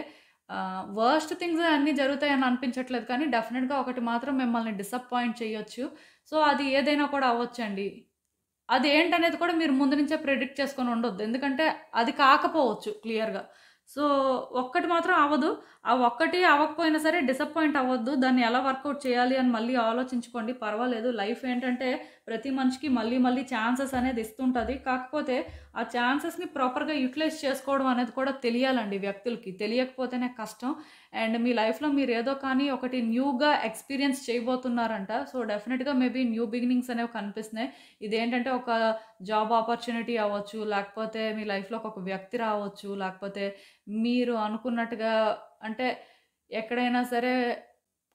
వర్స్ట్ థింగ్స్ అన్నీ జరుగుతాయని అనిపించట్లేదు కానీ డెఫినిట్‌గా ఒకటి మాత్రం మిమ్మల్ని డిసప్పాయింట్ చేయొచ్చు. సో, అది ఏదైనా కూడా అవ్వచ్చండి. అదేంటనేది కూడా మీరు ముందు నుంచే ప్రెడిక్ట్ చేసుకొని ఉండొద్దు. ఎందుకంటే అది కాకపోవచ్చు క్లియర్‌గా. సో, ఒక్కటి మాత్రం అవ్వదు. ఆ ఒక్కటి అవ్వకపోయినా సరే డిసప్పాయింట్ అవ్వద్దు. దాన్ని ఎలా వర్కౌట్ చేయాలి అని మళ్ళీ ఆలోచించుకోండి. పర్వాలేదు. లైఫ్ ఏంటంటే ప్రతి మనిషికి మళ్ళీ మళ్ళీ ఛాన్సెస్ అనేది ఇస్తుంటది. కాకపోతే ఆ ఛాన్సెస్‌ని ప్రాపర్‌గా యుటిలైజ్ చేసుకోవడం అనేది కూడా తెలియాలండి వ్యక్తులకి. తెలియకపోతేనే కష్టం. అండ్ మీ లైఫ్‌లో మీరేదో కానీ ఒకటి న్యూగా ఎక్స్‌పీరియన్స్ చేయబోతున్నారంట. సో, డెఫినిట్‌గా మేబీ న్యూ బిగినింగ్స్ అనేవి కనిపిస్తున్నాయి. ఇదేంటంటే ఒక జాబ్ ఆపర్చునిటీ అవ్వచ్చు, లేకపోతే మీ లైఫ్‌లోకి ఒక వ్యక్తి రావచ్చు, లేకపోతే మీరు అనుకున్నట్టుగా అంటే ఎక్కడైనా సరే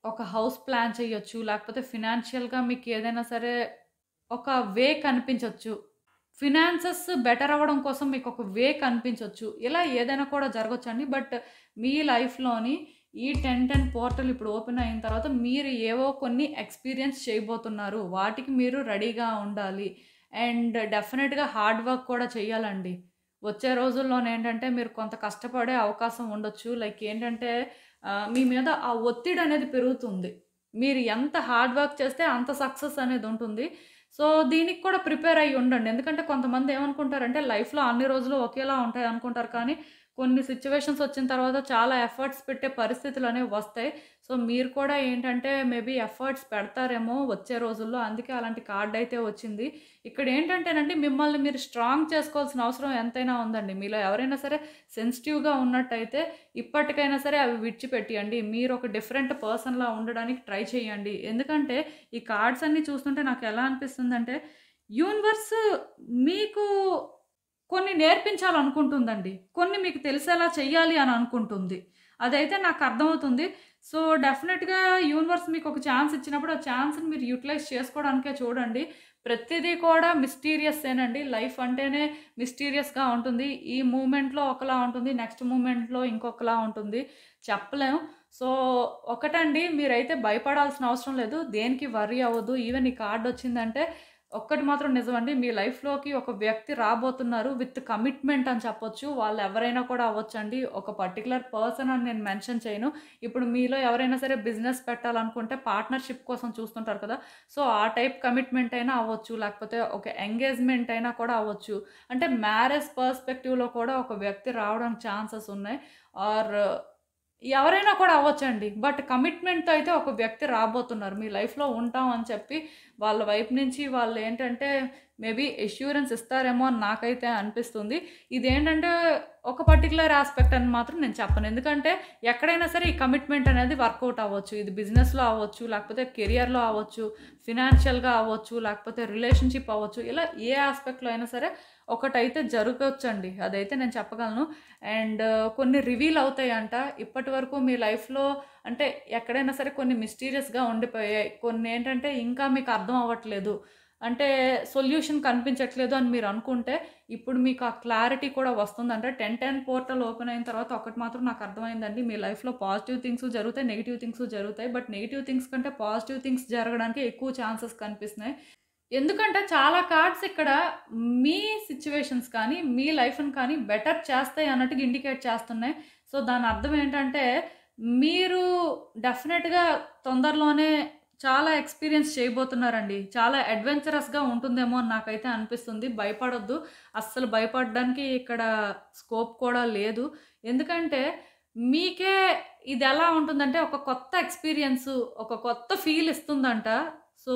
ఒక హౌస్ ప్లాన్ చేయొచ్చు, లేకపోతే ఫినాన్షియల్‌గా మీకు ఏదైనా సరే ఒక వే కనిపించొచ్చు. ఫినాన్సెస్ బెటర్ అవ్వడం కోసం మీకొక వే కనిపించొచ్చు. ఇలా ఏదైనా కూడా జరగొచ్చండి. బట్ మీ లైఫ్‌లోని ఈ 10, 10 పోర్టల్ ఇప్పుడు ఓపెన్ అయిన తర్వాత మీరు ఏవో కొన్ని ఎక్స్‌పీరియన్స్ చేయబోతున్నారు. వాటికి మీరు రెడీగా ఉండాలి. అండ్ డెఫినిట్‌గా హార్డ్ వర్క్ కూడా చేయాలండి. వచ్చే రోజుల్లోనేంటంటే మీరు కొంత కష్టపడే అవకాశం ఉండొచ్చు. లైక్ ఏంటంటే మీ మీద ఆ ఒత్తిడనేది పెరుగుతుంది. మీరు ఎంత హార్డ్ వర్క్ చేస్తే అంత సక్సెస్ అనేది ఉంటుంది. సో దీనికి కూడా ప్రిపేర్ అయ్యి ఉండండి. ఎందుకంటే కొంతమంది ఏమనుకుంటారంటే లైఫ్‌లో అన్ని రోజులు ఒకేలా ఉంటాయి అనుకుంటారు. కానీ కొన్ని సిట్యుయేషన్స్ వచ్చిన తర్వాత చాలా ఎఫర్ట్స్ పెట్టే పరిస్థితులనేవి వస్తాయి. సో మీరు కూడా ఏంటంటే మేబీ ఎఫర్ట్స్ పెడతారేమో వచ్చే రోజుల్లో. అందుకే అలాంటి కార్డ్ అయితే వచ్చింది. ఇక్కడ ఏంటంటేనండి మిమ్మల్ని మీరు స్ట్రాంగ్ చేసుకోవాల్సిన అవసరం ఎంతైనా ఉందండి. మీలో ఎవరైనా సరే సెన్సిటివ్‌గా ఉన్నట్టయితే ఇప్పటికైనా సరే అవి విడిచిపెట్టియండి. మీరు ఒక డిఫరెంట్ పర్సన్‌లా ఉండడానికి ట్రై చేయండి. ఎందుకంటే ఈ కార్డ్స్ అన్నీ చూస్తుంటే నాకు ఎలా అనిపిస్తుందంటే యూనివర్స్ మీకు కొన్ని నేర్పించాలనుకుంటుందండి. కొన్ని మీకు తెలిసేలా చెయ్యాలి అని అనుకుంటుంది. అదైతే నాకు అర్థమవుతుంది. సో, డెఫినెట్‌గా యూనివర్స్ మీకు ఒక ఛాన్స్ ఇచ్చినప్పుడు ఆ ఛాన్స్‌ని మీరు యుటిలైజ్ చేసుకోవడానికే చూడండి. ప్రతిదీ కూడా మిస్టీరియస్సేనండి. లైఫ్ అంటేనే మిస్టీరియస్‌గా ఉంటుంది. ఈ మూమెంట్‌లో ఒకలా ఉంటుంది. నెక్స్ట్ మూమెంట్‌లో ఇంకొకలా ఉంటుంది. చెప్పలేం. సో, ఒకటండి మీరైతే భయపడాల్సిన అవసరం లేదు. దేనికి వర్రీ అవ్వద్దు. ఈవెన్ ఈ కార్డ్ వచ్చిందంటే ఒక్కటి మాత్రం నిజమండి. మీ లైఫ్‌లోకి ఒక వ్యక్తి రాబోతున్నారు విత్ కమిట్మెంట్ అని చెప్పొచ్చు. వాళ్ళు ఎవరైనా కూడా అవ్వచ్చండి. ఒక పర్టిక్యులర్ పర్సన్ అని నేను మెన్షన్ చేయను. ఇప్పుడు మీలో ఎవరైనా సరే బిజినెస్ పెట్టాలనుకుంటే పార్ట్నర్‌షిప్ కోసం చూస్తుంటారు కదా! సో, ఆ టైప్ కమిట్మెంట్ అయినా అవ్వచ్చు. లేకపోతే ఒక ఎంగేజ్‌మెంట్ అయినా కూడా అవ్వచ్చు. అంటే మ్యారేజ్ పర్స్పెక్టివ్‌లో కూడా ఒక వ్యక్తి రావడానికి ఛాన్సెస్ ఉన్నాయి. ఆర్ ఎవరైనా కూడా అవ్వచ్చండి. బట్ కమిట్మెంట్‌తో అయితే ఒక వ్యక్తి రాబోతున్నారు. మీ లైఫ్‌లో ఉంటాం అని చెప్పి వాళ్ళ వైపు నుంచి వాళ్ళేంటంటే మేబీ అష్యూరెన్స్ ఇస్తారేమో అని నాకైతే అనిపిస్తుంది. ఇదేంటంటే ఒక పర్టిక్యులర్ యాస్పెక్ట్ అని మాత్రం నేను చెప్పను. ఎందుకంటే ఎక్కడైనా సరే ఈ కమిట్మెంట్ అనేది వర్కౌట్ అవ్వచ్చు. ఇది బిజినెస్‌లో అవ్వచ్చు, లేకపోతే కెరియర్‌లో అవ్వచ్చు, ఫినాన్షియల్‌గా అవ్వచ్చు, లేకపోతే రిలేషన్‌షిప్ అవ్వచ్చు. ఇలా ఏ యాస్పెక్ట్‌లో అయినా సరే ఒకటైతే జరగొచ్చండి. అదైతే నేను చెప్పగలను. అండ్ కొన్ని రివీల్ అవుతాయంట. ఇప్పటివరకు మీ లైఫ్‌లో అంటే ఎక్కడైనా సరే కొన్ని మిస్టీరియస్‌గా ఉండిపోయాయి. కొన్ని ఏంటంటే ఇంకా మీకు అర్థం అవ్వట్లేదు. అంటే సొల్యూషన్ కనిపించట్లేదు అని మీరు అనుకుంటే ఇప్పుడు మీకు ఆ క్లారిటీ కూడా వస్తుందంట. 10/10 పోర్టల్ ఓపెన్ అయిన తర్వాత ఒకటి మాత్రం నాకు అర్థమైందండి. మీ లైఫ్‌లో పాజిటివ్ థింగ్స్ జరుగుతాయి. నెగెటివ్ థింగ్స్ జరుగుతాయి. బట్ నెగెటివ్ థింగ్స్ కంటే పాజిటివ్ థింగ్స్ జరగడానికి ఎక్కువ ఛాన్సెస్ కనిపిస్తున్నాయి. ఎందుకంటే చాలా కార్డ్స్ ఇక్కడ మీ సిట్యుయేషన్స్ కానీ, మీ లైఫ్‌ని కానీ బెటర్ చేస్తాయి అన్నట్టుగా ఇండికేట్ చేస్తున్నాయి. సో, దాని అర్థం ఏంటంటే, మీరు డెఫినెట్‌గా తొందరలోనే చాలా ఎక్స్‌పీరియన్స్ చేయబోతున్నారండి. చాలా అడ్వెంచరస్‌గా ఉంటుందేమో అని నాకైతే అనిపిస్తుంది. భయపడొద్దు. అస్సలు భయపడడానికి ఇక్కడ స్కోప్ కూడా లేదు. ఎందుకంటే, మీకే ఇదెలా ఉంటుందంటే, ఒక కొత్త ఎక్స్‌పీరియన్సు, ఒక కొత్త ఫీల్ ఇస్తుందంట. సో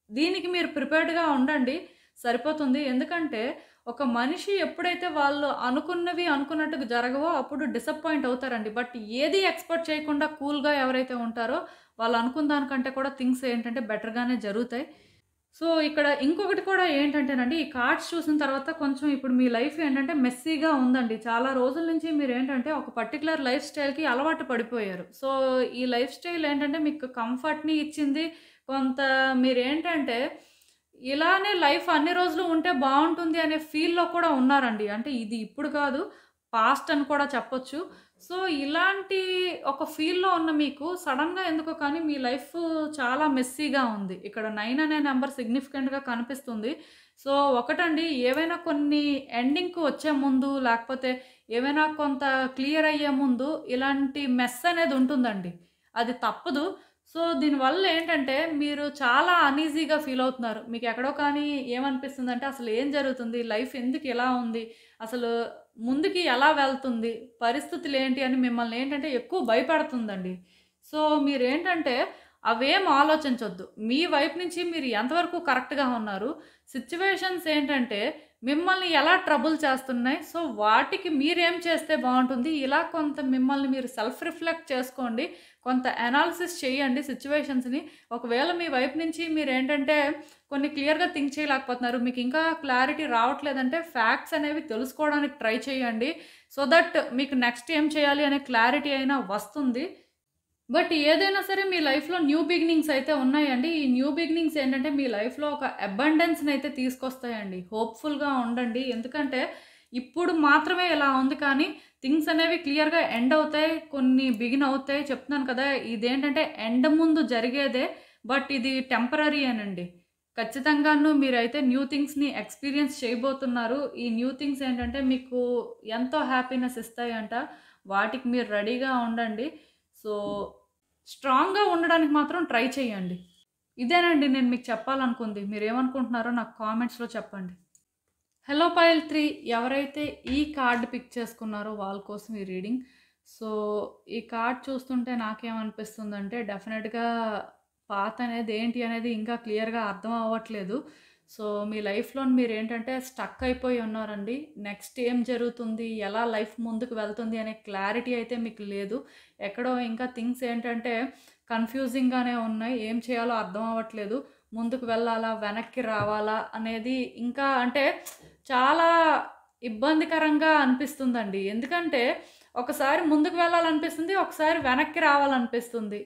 దీనికి మీరు ప్రిపేర్డ్‌గా ఉండండి. సరిపోతుంది. ఎందుకంటే, ఒక మనిషి ఎప్పుడైతే వాళ్ళు అనుకున్నవి అనుకున్నట్టుగా జరగవో అప్పుడు డిసప్పాయింట్ అవుతారండి. బట్ ఏది ఎక్స్‌పెక్ట్ చేయకుండా కూల్‌గా ఎవరైతే ఉంటారో వాళ్ళు అనుకున్న దానికంటే కూడా థింగ్స్ ఏంటంటే బెటర్‌గానే జరుగుతాయి. సో, ఇక్కడ ఇంకొకటి కూడా ఏంటంటేనండి, ఈ కార్డ్స్ చూసిన తర్వాత కొంచెం ఇప్పుడు మీ లైఫ్ ఏంటంటే మెస్సీగా ఉందండి. చాలా రోజుల నుంచి మీరేంటంటే ఒక పర్టిక్యులర్ లైఫ్ స్టైల్‌కి అలవాటు పడిపోయారు. సో, ఈ లైఫ్ స్టైల్ ఏంటంటే మీకు కంఫర్ట్‌ని ఇచ్చింది. కొంత మీరేంటంటే ఇలానే లైఫ్ అన్ని రోజులు ఉంటే బావుంటుంది అనే ఫీల్‌లో కూడా ఉన్నారండి. అంటే ఇది ఇప్పుడు కాదు, పాస్ట్ అని కూడా చెప్పొచ్చు. సో, ఇలాంటి ఒక ఫీల్‌లో ఉన్న మీకు సడెన్‌గా ఎందుకో కానీ మీ లైఫ్ చాలా మెస్సీగా ఉంది. ఇక్కడ 9 అనే నంబర్ సిగ్నిఫికెంట్‌గా కనిపిస్తుంది. సో, ఒకటండి ఏవైనా కొన్ని ఎండింగ్‌కి వచ్చే ముందు లేకపోతే ఏవైనా కొంత క్లియర్ అయ్యే ముందు ఇలాంటి మెస్ అనేది ఉంటుందండి. అది తప్పదు. సో, దీనివల్ల ఏంటంటే మీరు చాలా అనీజీగా ఫీల్ అవుతున్నారు. మీకు ఎక్కడో కానీ ఏమనిపిస్తుందంటే అసలు ఏం జరుగుతుంది? లైఫ్ ఎందుకు ఇలా ఉంది? అసలు ముందుకి ఎలా వెళ్తుంది? పరిస్థితులేంటి అని మిమ్మల్ని ఏంటంటే ఎక్కువ భయపెడుతుందండి. సో, మీరేంటంటే అవేం ఆలోచించొద్దు. మీ వైపు నుంచి మీరు ఎంతవరకు కరెక్ట్‌గా ఉన్నారు? సిట్యుయేషన్స్ ఏంటంటే మిమ్మల్ని ఎలా ట్రబుల్ చేస్తున్నాయి? సో, వాటికి మీరేం చేస్తే బావుంటుంది? ఇలా కొంత మిమ్మల్ని మీరు సెల్ఫ్ రిఫ్లెక్ట్ చేసుకోండి. కొంత అనాలిసిస్ చేయండి సిట్యుయేషన్స్‌ని. ఒకవేళ మీ వైపు నుంచి మీరేంటంటే కొన్ని క్లియర్‌గా థింక్ చేయలేకపోతున్నారు. మీకు ఇంకా క్లారిటీ రావట్లేదంటే ఫ్యాక్ట్స్ అనేవి తెలుసుకోవడానికి ట్రై చేయండి. సో దట్ మీకు నెక్స్ట్ ఏం చేయాలి అనే క్లారిటీ అయినా వస్తుంది. బట్ ఏదైనా సరే మీ లైఫ్‌లో న్యూ బిగినింగ్స్ అయితే ఉన్నాయండి. ఈ న్యూ బిగినింగ్స్ ఏంటంటే మీ లైఫ్‌లో ఒక అబండెన్స్‌ని అయితే తీసుకొస్తాయండి. హోప్‌ఫుల్‌గా ఉండండి. ఎందుకంటే ఇప్పుడు మాత్రమే ఇలా ఉంది కానీ థింగ్స్ అనేవి క్లియర్‌గా ఎండ్ అవుతాయి. కొన్ని బిగిన్ అవుతాయి. చెప్తున్నాను కదా! ఇదేంటంటే ఎండ్ ముందు జరిగేదే. బట్ ఇది టెంపరరీ అనండి. ఖచ్చితంగాను మీరైతే న్యూ థింగ్స్‌ని ఎక్స్‌పీరియన్స్ చేయబోతున్నారు. ఈ న్యూ థింగ్స్ ఏంటంటే మీకు ఎంతో హ్యాపీనెస్ ఇస్తాయంట. వాటికి మీరు రెడీగా ఉండండి. సో, స్ట్రాంగ్‌గా ఉండడానికి మాత్రం ట్రై చేయండి. ఇదేనండి నేను మీకు చెప్పాలనుకుంది. మీరేమనుకుంటున్నారో నాకు కామెంట్స్‌లో చెప్పండి. హలో పైల్ 3 ఎవరైతే ఈ కార్డ్ పిక్ చేసుకున్నారో వాళ్ళ కోసం ఈ రీడింగ్. సో, ఈ కార్డ్ చూస్తుంటే నాకేమనిపిస్తుందంటే డెఫినెట్‌గా పాత్ అనేది ఏంటి అనేది ఇంకా క్లియర్‌గా అర్థం అవ్వట్లేదు. సో, మీ లైఫ్‌లో మీరేంటంటే స్టక్ అయిపోయి ఉన్నారండి. నెక్స్ట్ ఏం జరుగుతుంది? ఎలా లైఫ్ ముందుకు వెళ్తుంది అనే క్లారిటీ అయితే మీకు లేదు. ఎక్కడో ఇంకా థింగ్స్ ఏంటంటే కన్‌ఫ్యూజింగ్‌గానే ఉన్నాయి. ఏం చేయాలో అర్థం అవ్వట్లేదు. ముందుకు వెళ్ళాలా? వెనక్కి రావాలా? అనేది ఇంకా అంటే చాలా ఇబ్బందికరంగా అనిపిస్తుందండి. ఎందుకంటే ఒకసారి ముందుకు వెళ్ళాలనిపిస్తుంది. ఒకసారి వెనక్కి రావాలనిపిస్తుంది.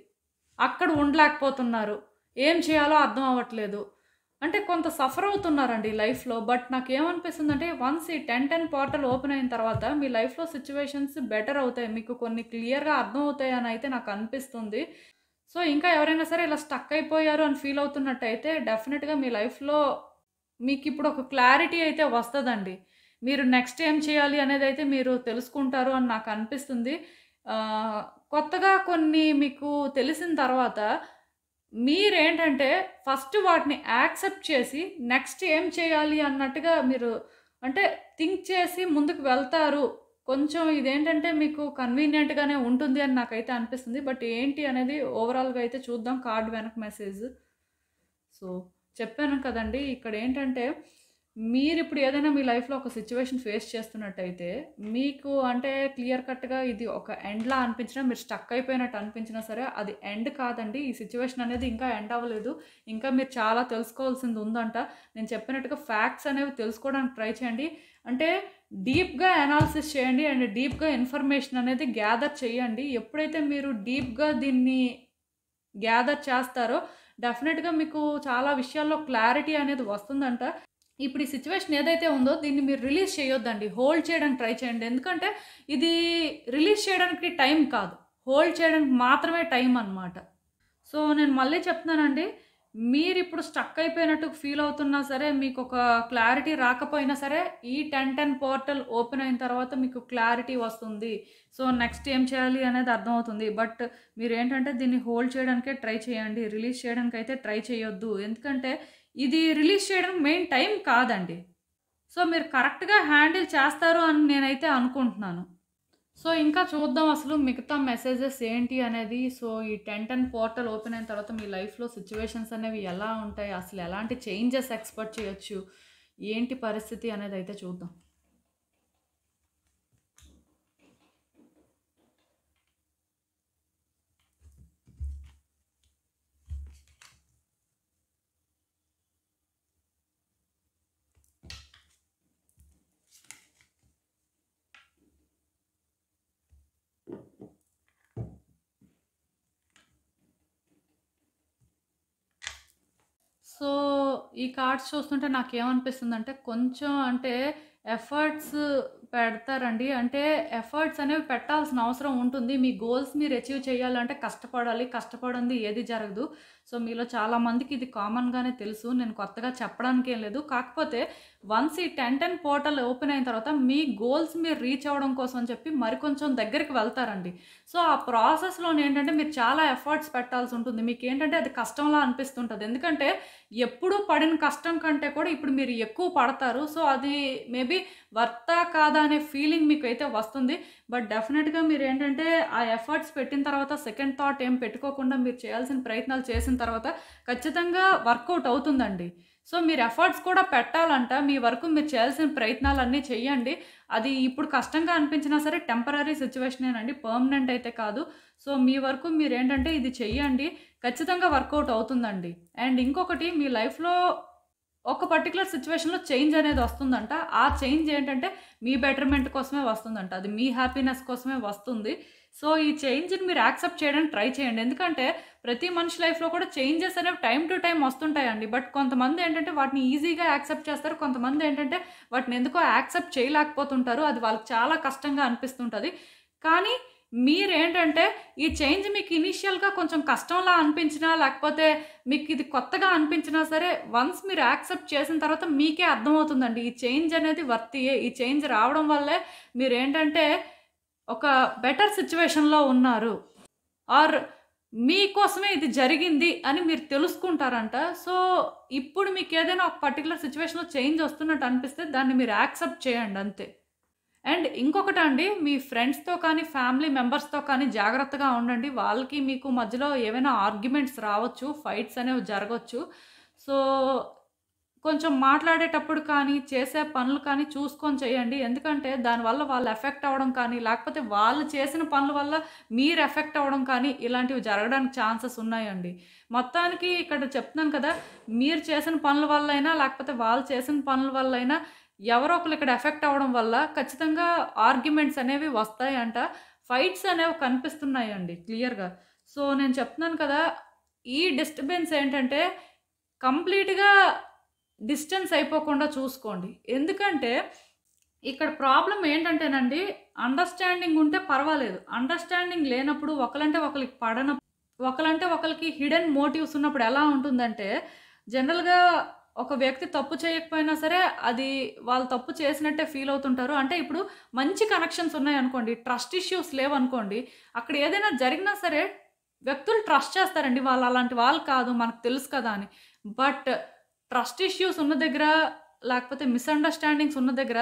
అక్కడ ఉండలేకపోతున్నారు. ఏం చేయాలో అర్థం అవ్వట్లేదు. అంటే కొంత సఫర్ అవుతున్నారండి లైఫ్‌లో. బట్ నాకేమనిపిస్తుందంటే వన్స్ ఈ 10, 10 పోర్టల్ ఓపెన్ అయిన తర్వాత మీ లైఫ్‌లో సిట్యుయేషన్స్ బెటర్ అవుతాయి. మీకు కొన్ని క్లియర్‌గా అర్థం అవుతాయని అయితే నాకు అనిపిస్తుంది. సో, ఇంకా ఎవరైనా సరే ఇలా స్టక్ అయిపోయారు అని ఫీల్ అవుతున్నట్టయితే డెఫినిట్‌గా మీ లైఫ్‌లో మీకిప్పుడు ఒక క్లారిటీ అయితే వస్తదండి. మీరు నెక్స్ట్ ఏం చేయాలి అనేదైతే మీరు తెలుసుకుంటారు అని నాకు అనిపిస్తుంది. ఆహ్, కొత్తగా కొన్ని మీకు తెలిసిన తర్వాత మీరేంటంటే ఫస్ట్ వాటిని యాక్సెప్ట్ చేసి నెక్స్ట్ ఏం చేయాలి అన్నట్టుగా మీరు అంటే థింక్ చేసి ముందుకు వెళ్తారు. కొంచెం ఇదేంటంటే మీకు కన్వీనియంట్‌గానే ఉంటుంది అని నాకైతే అనిపిస్తుంది. బట్ ఏంటి అనేది ఓవరాల్‌గా అయితే చూద్దాం కార్డ్ వెనక మెసేజ్. సో, చెప్పాను కదండీ! ఇక్కడేంటంటే, మీరిప్పుడు ఏదైనా మీ లైఫ్‌లో ఒక సిట్యుయేషన్ ఫేస్ చేస్తున్నట్టయితే, మీకు అంటే క్లియర్ కట్‌గా ఇది ఒక ఎండ్‌లా అనిపించినా, మీరు స్టక్ అయిపోయినట్టు అనిపించినా సరే, అది ఎండ్ కాదండి. ఈ సిట్యుయేషన్ అనేది ఇంకా ఎండ్ అవ్వలేదు. ఇంకా మీరు చాలా తెలుసుకోవాల్సింది ఉందంట. నేను చెప్పినట్టుగా ఫ్యాక్ట్స్ అనేవి తెలుసుకోవడానికి ట్రై చేయండి. అంటే డీప్‌గా అనాలిసిస్ చేయండి అండ్ డీప్‌గా ఇన్ఫర్మేషన్ అనేది గ్యాదర్ చేయండి. ఎప్పుడైతే మీరు డీప్‌గా దీన్ని గ్యాదర్ చేస్తారో డెఫినెట్‌గా మీకు చాలా విషయాల్లో క్లారిటీ అనేది వస్తుందంట. ఇప్పుడు ఈ సిట్యుయేషన్ ఏదైతే ఉందో దీన్ని మీరు రిలీజ్ చేయొద్దండి. హోల్డ్ చేయడానికి ట్రై చేయండి. ఎందుకంటే ఇది రిలీజ్ చేయడానికి టైం కాదు. హోల్డ్ చేయడానికి మాత్రమే టైం అన్నమాట. సో, నేను మళ్ళీ చెప్తున్నానండి. మీరిప్పుడు స్టక్ అయిపోయినట్టు ఫీల్ అవుతున్నా సరే, మీకొక క్లారిటీ రాకపోయినా సరే, ఈ 10, 10 పోర్టల్ ఓపెన్ అయిన తర్వాత మీకు క్లారిటీ వస్తుంది. సో, నెక్స్ట్ ఏం చేయాలి అనేది అర్థమవుతుంది. బట్ మీరేంటంటే దీన్ని హోల్డ్ చేయడానికే ట్రై చేయండి. రిలీజ్ చేయడానికైతే ట్రై చేయొద్దు. ఎందుకంటే ఇది రిలీజ్ చేయడానికి మెయిన్ టైం కాదండి. సో, మీరు కరెక్ట్‌గా హ్యాండిల్ చేస్తారు అని నేనైతే అనుకుంటున్నాను. సో, ఇంకా చూద్దాం అసలు మిగతా మెసేజెస్ ఏంటి అనేది. సో, ఈ 10, 10 పోర్టల్ ఓపెన్ అయిన తర్వాత మీ లైఫ్‌లో సిట్యుయేషన్స్ అనేవి ఎలా ఉంటాయి? అసలు ఎలాంటి చేంజెస్ ఎక్స్‌పెక్ట్ చేయొచ్చు? ఏంటి పరిస్థితి అనేదైతే చూద్దాం. సో, ఈ కార్డ్స్ చూస్తుంటే నాకేమనిపిస్తుందంటే, కొంచెం అంటే ఎఫర్ట్స్ పెడతారండి. అంటే ఎఫర్ట్స్ అనేవి పెట్టాల్సిన అవసరం ఉంటుంది. మీ గోల్స్ మీరు అచీవ్ చేయాలంటే కష్టపడాలి. కష్టపడంది ఏది జరగదు. సో, మీలో చాలామందికి ఇది కామన్‌గానే తెలుసు. నేను కొత్తగా చెప్పడానికేం లేదు. కాకపోతే వన్స్ ఈ 10, 10 పోర్టల్ ఓపెన్ అయిన తర్వాత మీ గోల్స్ మీరు రీచ్ అవ్వడం కోసం అని చెప్పి మరికొంచెం దగ్గరికి వెళ్తారండి. సో, ఆ ప్రాసెస్‌లోనేంటంటే మీరు చాలా ఎఫర్ట్స్ పెట్టాల్సి ఉంటుంది. మీకేంటంటే అది కష్టంలా అనిపిస్తుంటది. ఎందుకంటే ఎప్పుడూ పడిన కష్టం కంటే కూడా ఇప్పుడు మీరు ఎక్కువ పడతారు. సో, అది మేబీ వర్తా కాదా అనే ఫీలింగ్ మీకైతే వస్తుంది. బట్ డెఫినెట్‌గా మీరేంటంటే ఆ ఎఫర్ట్స్ పెట్టిన తర్వాత సెకండ్ థాట్ ఏం పెట్టుకోకుండా మీరు చేయాల్సిన ప్రయత్నాలు చేసిన తర్వాత ఖచ్చితంగా వర్కౌట్ అవుతుందండి. సో, మీరు ఎఫర్ట్స్ కూడా పెట్టాలంట. మీ వరకు మీరు చేయాల్సిన ప్రయత్నాలన్నీ చెయ్యండి. అది ఇప్పుడు కష్టంగా అనిపించినా సరే టెంపరరీ సిట్యుయేషనేనండి. పర్మనెంట్ అయితే కాదు. సో, మీ వరకు మీరేంటంటే ఇది చెయ్యండి. ఖచ్చితంగా వర్కౌట్ అవుతుందండి. అండ్ ఇంకొకటి మీ లైఫ్‌లో ఒక పర్టిక్యులర్ సిట్యుయేషన్‌లో చేంజ్ అనేది వస్తుందంట. ఆ చేంజ్ ఏంటంటే మీ బెటర్‌మెంట్ కోసమే వస్తుందంట. అది మీ హ్యాపీనెస్ కోసమే వస్తుంది. సో, ఈ చేంజ్‌ని మీరు యాక్సెప్ట్ చేయడానికి ట్రై చేయండి. ఎందుకంటే ప్రతి మనిషి లైఫ్‌లో కూడా చేంజెస్ అనేవి టైమ్ టు టైమ్ వస్తుంటాయండి. బట్ కొంతమంది ఏంటంటే వాటిని ఈజీగా యాక్సెప్ట్ చేస్తారు. కొంతమంది ఏంటంటే వాటిని ఎందుకో యాక్సెప్ట్ చేయలేకపోతుంటారు. అది వాళ్ళకి చాలా కష్టంగా అనిపిస్తుంటది. కానీ మీరేంటంటే ఈ చేంజ్ మీకు ఇనీషియల్‌గా కొంచెం కష్టంలా అనిపించినా, లేకపోతే మీకిది కొత్తగా అనిపించినా సరే, వన్స్ మీరు యాక్సెప్ట్ చేసిన తర్వాత మీకే అర్థమవుతుందండి. ఈ చేంజ్ అనేది వర్తియే. ఈ చేంజ్ రావడం వల్లే మీరేంటంటే ఒక బెటర్ సిట్యుయేషన్‌లో ఉన్నారు. ఆర్ మీకోసమే ఇది జరిగింది అని మీరు తెలుసుకుంటారంట. సో, ఇప్పుడు మీకేదైనా ఒక పర్టిక్యులర్ సిట్యుయేషన్‌లో చేంజ్ వస్తున్నట్టు అనిపిస్తే దాన్ని మీరు యాక్సెప్ట్ చేయండి అంతే. అండ్ ఇంకొకటండి, మీ ఫ్రెండ్స్‌తో కానీ, ఫ్యామిలీ మెంబర్స్‌తో కానీ జాగ్రత్తగా ఉండండి. వాళ్ళకి మీకు మధ్యలో ఏవైనా ఆర్గ్యుమెంట్స్ రావచ్చు, ఫైట్స్ అనేవి జరగొచ్చు. సో, కొంచెం మాట్లాడేటప్పుడు కానీ, చేసే పనులు కానీ చూసుకొని చేయండి. ఎందుకంటే దానివల్ల వాళ్ళు ఎఫెక్ట్ అవ్వడం కానీ, లేకపోతే వాళ్ళు చేసిన పనుల వల్ల మీరు ఎఫెక్ట్ అవ్వడం కానీ, ఇలాంటివి జరగడానికి ఛాన్సెస్ ఉన్నాయండి. మొత్తానికి ఇక్కడ చెప్తున్నాను కదా! మీరు చేసిన పనుల వల్లైనా, లేకపోతే వాళ్ళు చేసిన పనుల వల్లైనా ఎవరో ఒకళ్ళు ఇక్కడ ఎఫెక్ట్ అవ్వడం వల్ల ఖచ్చితంగా ఆర్గ్యుమెంట్స్ అనేవి వస్తాయంట. ఫైట్స్ అనేవి కనిపిస్తున్నాయండి క్లియర్‌గా. సో, నేను చెప్తున్నాను కదా! ఈ డిస్టర్బెన్స్ ఏంటంటే కంప్లీట్‌గా డిస్టెన్స్ అయిపోకుండా చూసుకోండి. ఎందుకంటే ఇక్కడ ప్రాబ్లమ్ ఏంటంటేనండి, అండర్‌స్టాండింగ్ ఉంటే పర్వాలేదు. అండర్‌స్టాండింగ్ లేనప్పుడు ఒకలంటే ఒకళ్ళకి ఒకలంటే ఒకళ్ళకి హిడెన్ మోటివ్స్ ఉన్నప్పుడు ఎలా ఉంటుందంటే, జనరల్‌గా ఒక వ్యక్తి తప్పు చేయకపోయినా సరే అది వాళ్ళు తప్పు చేసినట్టే ఫీల్ అవుతుంటారు. అంటే ఇప్పుడు మంచి కనెక్షన్స్ ఉన్నాయనుకోండి, ట్రస్ట్ ఇష్యూస్ లేవనుకోండి, అక్కడ ఏదైనా జరిగినా సరే వ్యక్తులు ట్రస్ట్ చేస్తారండి. వాళ్ళు అలాంటి వాళ్ళు కాదు, మనకు తెలుసు కదా అని. బట్ ట్రస్ట్ ఇష్యూస్ ఉన్న దగ్గర, లేకపోతే మిస్‌అండర్‌స్టాండింగ్స్ ఉన్న దగ్గర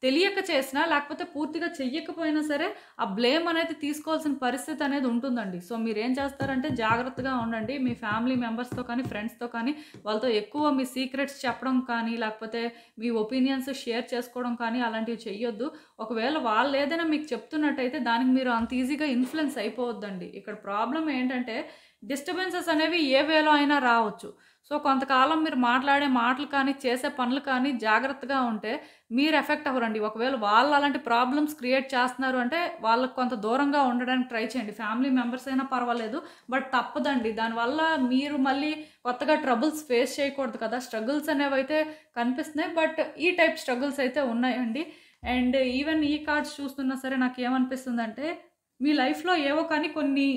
తెలియక చేసినా, లేకపోతే పూర్తిగా చెయ్యకపోయినా సరే ఆ బ్లేమ్ అనేది తీసుకోవాల్సిన పరిస్థితి అనేది ఉంటుందండి. సో, మీరేం చేస్తారంటే జాగ్రత్తగా ఉండండి. మీ ఫ్యామిలీ మెంబర్స్‌తో కానీ, ఫ్రెండ్స్‌తో కానీ వాళ్ళతో ఎక్కువ మీ సీక్రెట్స్ చెప్పడం కానీ, లేకపోతే మీ ఒపీనియన్స్ షేర్ చేసుకోవడం కానీ అలాంటివి చెయ్యొద్దు. ఒకవేళ వాళ్ళు ఏదైనా మీకు చెప్తున్నట్టయితే దానికి మీరు అంత ఈజీగా ఇన్‌ఫ్లుయెన్స్ అయిపోవద్దండి. ఇక్కడ ప్రాబ్లమ్ ఏంటంటే డిస్టర్బెన్సెస్ అనేవి ఏ వేలో అయినా రావచ్చు. సో, కొంతకాలం మీరు మాట్లాడే మాటలు కానీ, చేసే పనులు కానీ జాగ్రత్తగా ఉంటే మీరు ఎఫెక్ట్ అవ్వరండి. ఒకవేళ వాళ్ళు అలాంటి ప్రాబ్లమ్స్ క్రియేట్ చేస్తున్నారు అంటే వాళ్ళకి కొంత దూరంగా ఉండడానికి ట్రై చేయండి. ఫ్యామిలీ మెంబర్స్ అయినా పర్వాలేదు. బట్ తప్పదండి. దానివల్ల మీరు మళ్ళీ కొత్తగా ట్రబుల్స్ ఫేస్ చేయకూడదు కదా! స్ట్రగుల్స్ అనేవైతే కనిపిస్తున్నాయి. బట్ ఈ టైప్ స్ట్రగుల్స్ అయితే ఉన్నాయండి. అండ్ ఈవెన్ ఈ కార్డ్స్ చూస్తున్నా సరే నాకేమనిపిస్తుందంటే, మీ లైఫ్‌లో ఏవో కానీ కొన్ని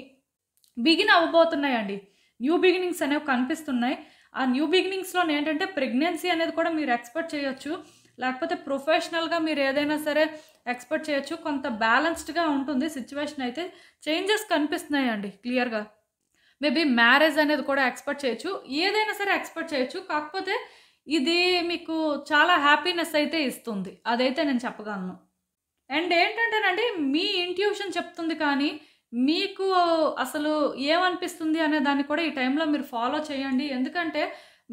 బిగిన్ అవ్వబోతున్నాయండి. న్యూ బిగినింగ్స్ అనేవి కనిపిస్తున్నాయి. ఆ న్యూ బిగినింగ్స్‌లోనేంటంటే ప్రెగ్నెన్సీ అనేది కూడా మీరు ఎక్స్‌పెక్ట్ చేయొచ్చు. లేకపోతే ప్రొఫెషనల్‌గా మీరు ఏదైనా సరే ఎక్స్‌పెక్ట్ చేయొచ్చు. కొంత బ్యాలెన్స్డ్‌గా ఉంటుంది సిట్యుయేషన్ అయితే. చేంజెస్ కనిపిస్తున్నాయండి క్లియర్‌గా. మేబీ మ్యారేజ్ అనేది కూడా ఎక్స్‌పెక్ట్ చేయొచ్చు. ఏదైనా సరే ఎక్స్‌పెక్ట్ చేయొచ్చు. కాకపోతే ఇది మీకు చాలా హ్యాపీనెస్ అయితే ఇస్తుంది. అదైతే నేను చెప్పగలను. అండ్ ఏంటంటేనండి, మీ ఇంట్యూషన్ చెప్తుంది కానీ, మీకు అసలు ఏమనిపిస్తుంది అనే దాన్ని కూడా ఈ టైంలో మీరు ఫాలో చేయండి. ఎందుకంటే,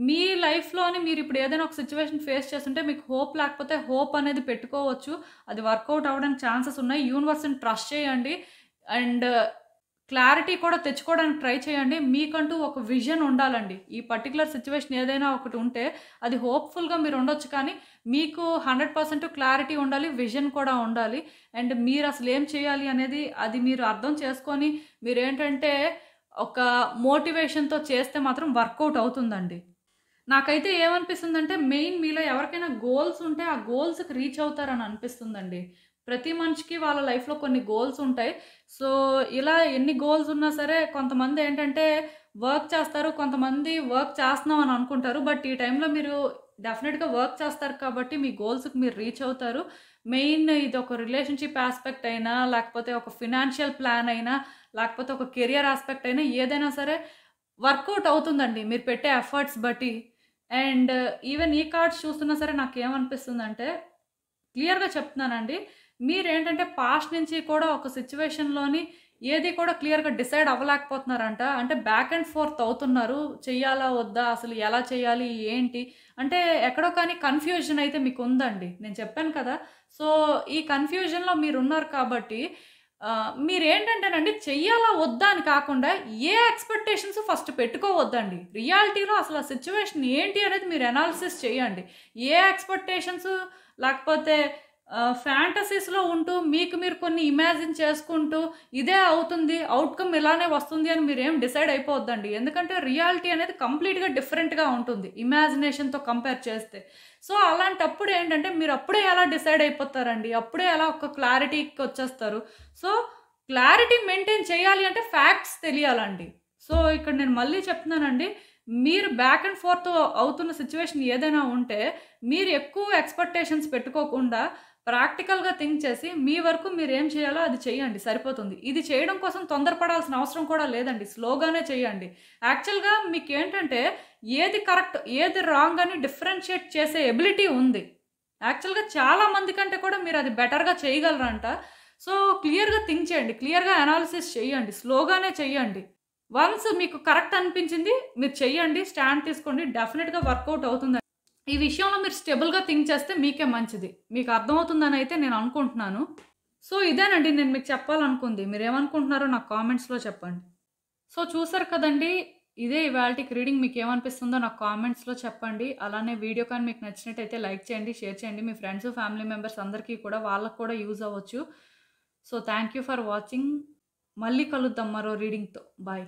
మీ లైఫ్‌లోని మీరిప్పుడు ఏదైనా ఒక సిట్యుయేషన్ ఫేస్ చేస్తుంటే, మీకు హోప్ లేకపోతే హోప్ అనేది పెట్టుకోవచ్చు. అది వర్కౌట్ అవ్వడానికి ఛాన్సెస్ ఉన్నాయి. యూనివర్స్‌ని ట్రస్ట్ చేయండి. అండ్ క్లారిటీ కూడా తెచ్చుకోవడానికి ట్రై చేయండి. మీకంటూ ఒక విజన్ ఉండాలండి. ఈ పర్టిక్యులర్ సిట్యుయేషన్ ఏదైనా ఒకటి ఉంటే, అది హోప్‌ఫుల్‌గా మీరు ఉండొచ్చు కానీ, మీకు 100% క్లారిటీ ఉండాలి. విజన్ కూడా ఉండాలి. అండ్ మీరు అసలు ఏం చేయాలి అనేది అది మీరు అర్థం చేసుకొని, మీరేంటంటే ఒక మోటివేషన్‌తో చేస్తే మాత్రం వర్కౌట్ అవుతుందండి. నాకైతే ఏమనిపిస్తుందంటే, మెయిన్ మీలో ఎవరికైనా గోల్స్ ఉంటే, ఆ గోల్స్‌కి రీచ్ అవుతారని అనిపిస్తుందండి. ప్రతి మనిషికి వాళ్ళ లైఫ్‌లో కొన్ని గోల్స్ ఉంటాయి. సో, ఇలా ఎన్ని గోల్స్ ఉన్నా సరే కొంతమంది ఏంటంటే వర్క్ చేస్తారు. కొంతమంది వర్క్ చేస్తున్నాం అని అనుకుంటారు. బట్ ఈ టైంలో మీరు డెఫినిట్‌గా వర్క్ చేస్తారు కాబట్టి మీ గోల్స్‌కి మీరు రీచ్ అవుతారు. మెయిన్ ఇది ఒక రిలేషన్‌షిప్ యాస్పెక్ట్ అయినా, లేకపోతే ఒక ఫినాన్షియల్ ప్లాన్ అయినా, లేకపోతే ఒక కెరియర్ యాస్పెక్ట్ అయినా ఏదైనా సరే వర్కౌట్ అవుతుందండి మీరు పెట్టే ఎఫర్ట్స్ బట్టి. అండ్ ఈవెన్ ఈ కార్డ్స్ చూస్తున్నా సరే నాకేమనిపిస్తుందంటే, క్లియర్‌గా చెప్తున్నానండి. మీరేంటంటే పాస్ట్ నుంచి కూడా ఒక సిట్యుయేషన్‌లోని ఏది కూడా క్లియర్‌గా డిసైడ్ అవ్వలేకపోతున్నారంట. అంటే బ్యాక్ అండ్ ఫోర్త్ అవుతున్నారు. చెయ్యాలా? వద్దా? అసలు ఎలా చేయాలి? ఏంటి? అంటే ఎక్కడో కానీ కన్‌ఫ్యూజన్ అయితే మీకుందండి. నేను చెప్పాను కదా! సో, ఈ కన్‌ఫ్యూజన్‌లో మీరున్నారు కాబట్టి మీరేంటంటేనండి చెయ్యాలా? వద్దా? అని కాకుండా ఏ ఎక్స్‌పెక్టేషన్స్ ఫస్ట్ పెట్టుకోవద్దండి. రియాలిటీలో అసలు ఆ సిట్యుయేషన్ ఏంటి అనేది మీరు అనాలిసిస్ చేయండి. ఏ ఎక్స్‌పెక్టేషన్స్ లేకపోతే ఫ్యాంటసీస్‌లో ఉంటూ మీకు మీరు కొన్ని ఇమాజిన్ చేసుకుంటూ ఇదే అవుతుంది, అవుట్‌కమ్ ఇలానే వస్తుంది అని మీరేం డిసైడ్ అయిపోవద్దండి. ఎందుకంటే రియాలిటీ అనేది కంప్లీట్‌గా డిఫరెంట్‌గా ఉంటుంది ఇమాజినేషన్‌తో కంపేర్ చేస్తే. సో, అలాంటప్పుడు ఏంటంటే మీరు అప్పుడే ఎలా డిసైడ్ అయిపోతారండి. అప్పుడే ఎలా ఒక క్లారిటీకి వచ్చేస్తారు. సో, క్లారిటీ మెయింటైన్ చేయాలి అంటే ఫ్యాక్ట్స్ తెలియాలండి. సో, ఇక్కడ నేను మళ్ళీ చెప్తున్నానండి. మీరు బ్యాక్ అండ్ ఫోర్త్ అవుతున్న సిట్యుయేషన్ ఏదైనా ఉంటే, మీరు ఎక్కువ ఎక్స్‌పెక్టేషన్స్ పెట్టుకోకుండా ప్రాక్టికల్‌గా థింక్ చేసి మీ వరకు మీరేం చేయాలో అది చేయండి సరిపోతుంది. ఇది చేయడం కోసం తొందరపడాల్సిన అవసరం కూడా లేదండి. స్లోగానే చేయండి. యాక్చువల్‌గా మీకేంటంటే ఏది కరెక్ట్, ఏది రాంగ్ అని డిఫరెన్షియేట్ చేసే ఎబిలిటీ ఉంది. యాక్చువల్‌గా చాలా మంది కంటే కూడా మీరది బెటర్‌గా చేయగలరంట. సో, క్లియర్‌గా థింక్ చేయండి. క్లియర్‌గా అనాలిసిస్ చేయండి. స్లోగానే చేయండి. వన్స్ మీకు కరెక్ట్ అనిపించింది మీరు చెయ్యండి. స్టాండ్ తీసుకోండి. డెఫినిట్‌గా వర్కౌట్ అవుతుంది. ఈ విషయంలో మీరు స్టేబుల్‌గా థింక్ చేస్తే మీకే మంచిది. మీకు అర్థమవుతుందనైతే నేను అనుకుంటున్నాను. సో, ఇదేనండి నేను మీకు చెప్పాలనుకుంది. మీరేమనుకుంటున్నారో నాకు కామెంట్స్‌లో చెప్పండి. సో, చూసారు కదండీ! ఇదే ఇవాల్టికి రీడింగ్ మీకేమనిపిస్తుందో నాకు కామెంట్స్‌లో చెప్పండి. అలానే వీడియో కానీ మీకు నచ్చినట్టయితే లైక్ చేయండి, షేర్ చేయండి. మీ ఫ్రెండ్స్, ఫ్యామిలీ మెంబర్స్ అందరికీ కూడా వాళ్ళకి కూడా యూజ్ అవ్వచ్చు. So, thank you for watching. మళ్ళీ కలుద్దాం మరో రీడింగ్‌తో. బాయ్.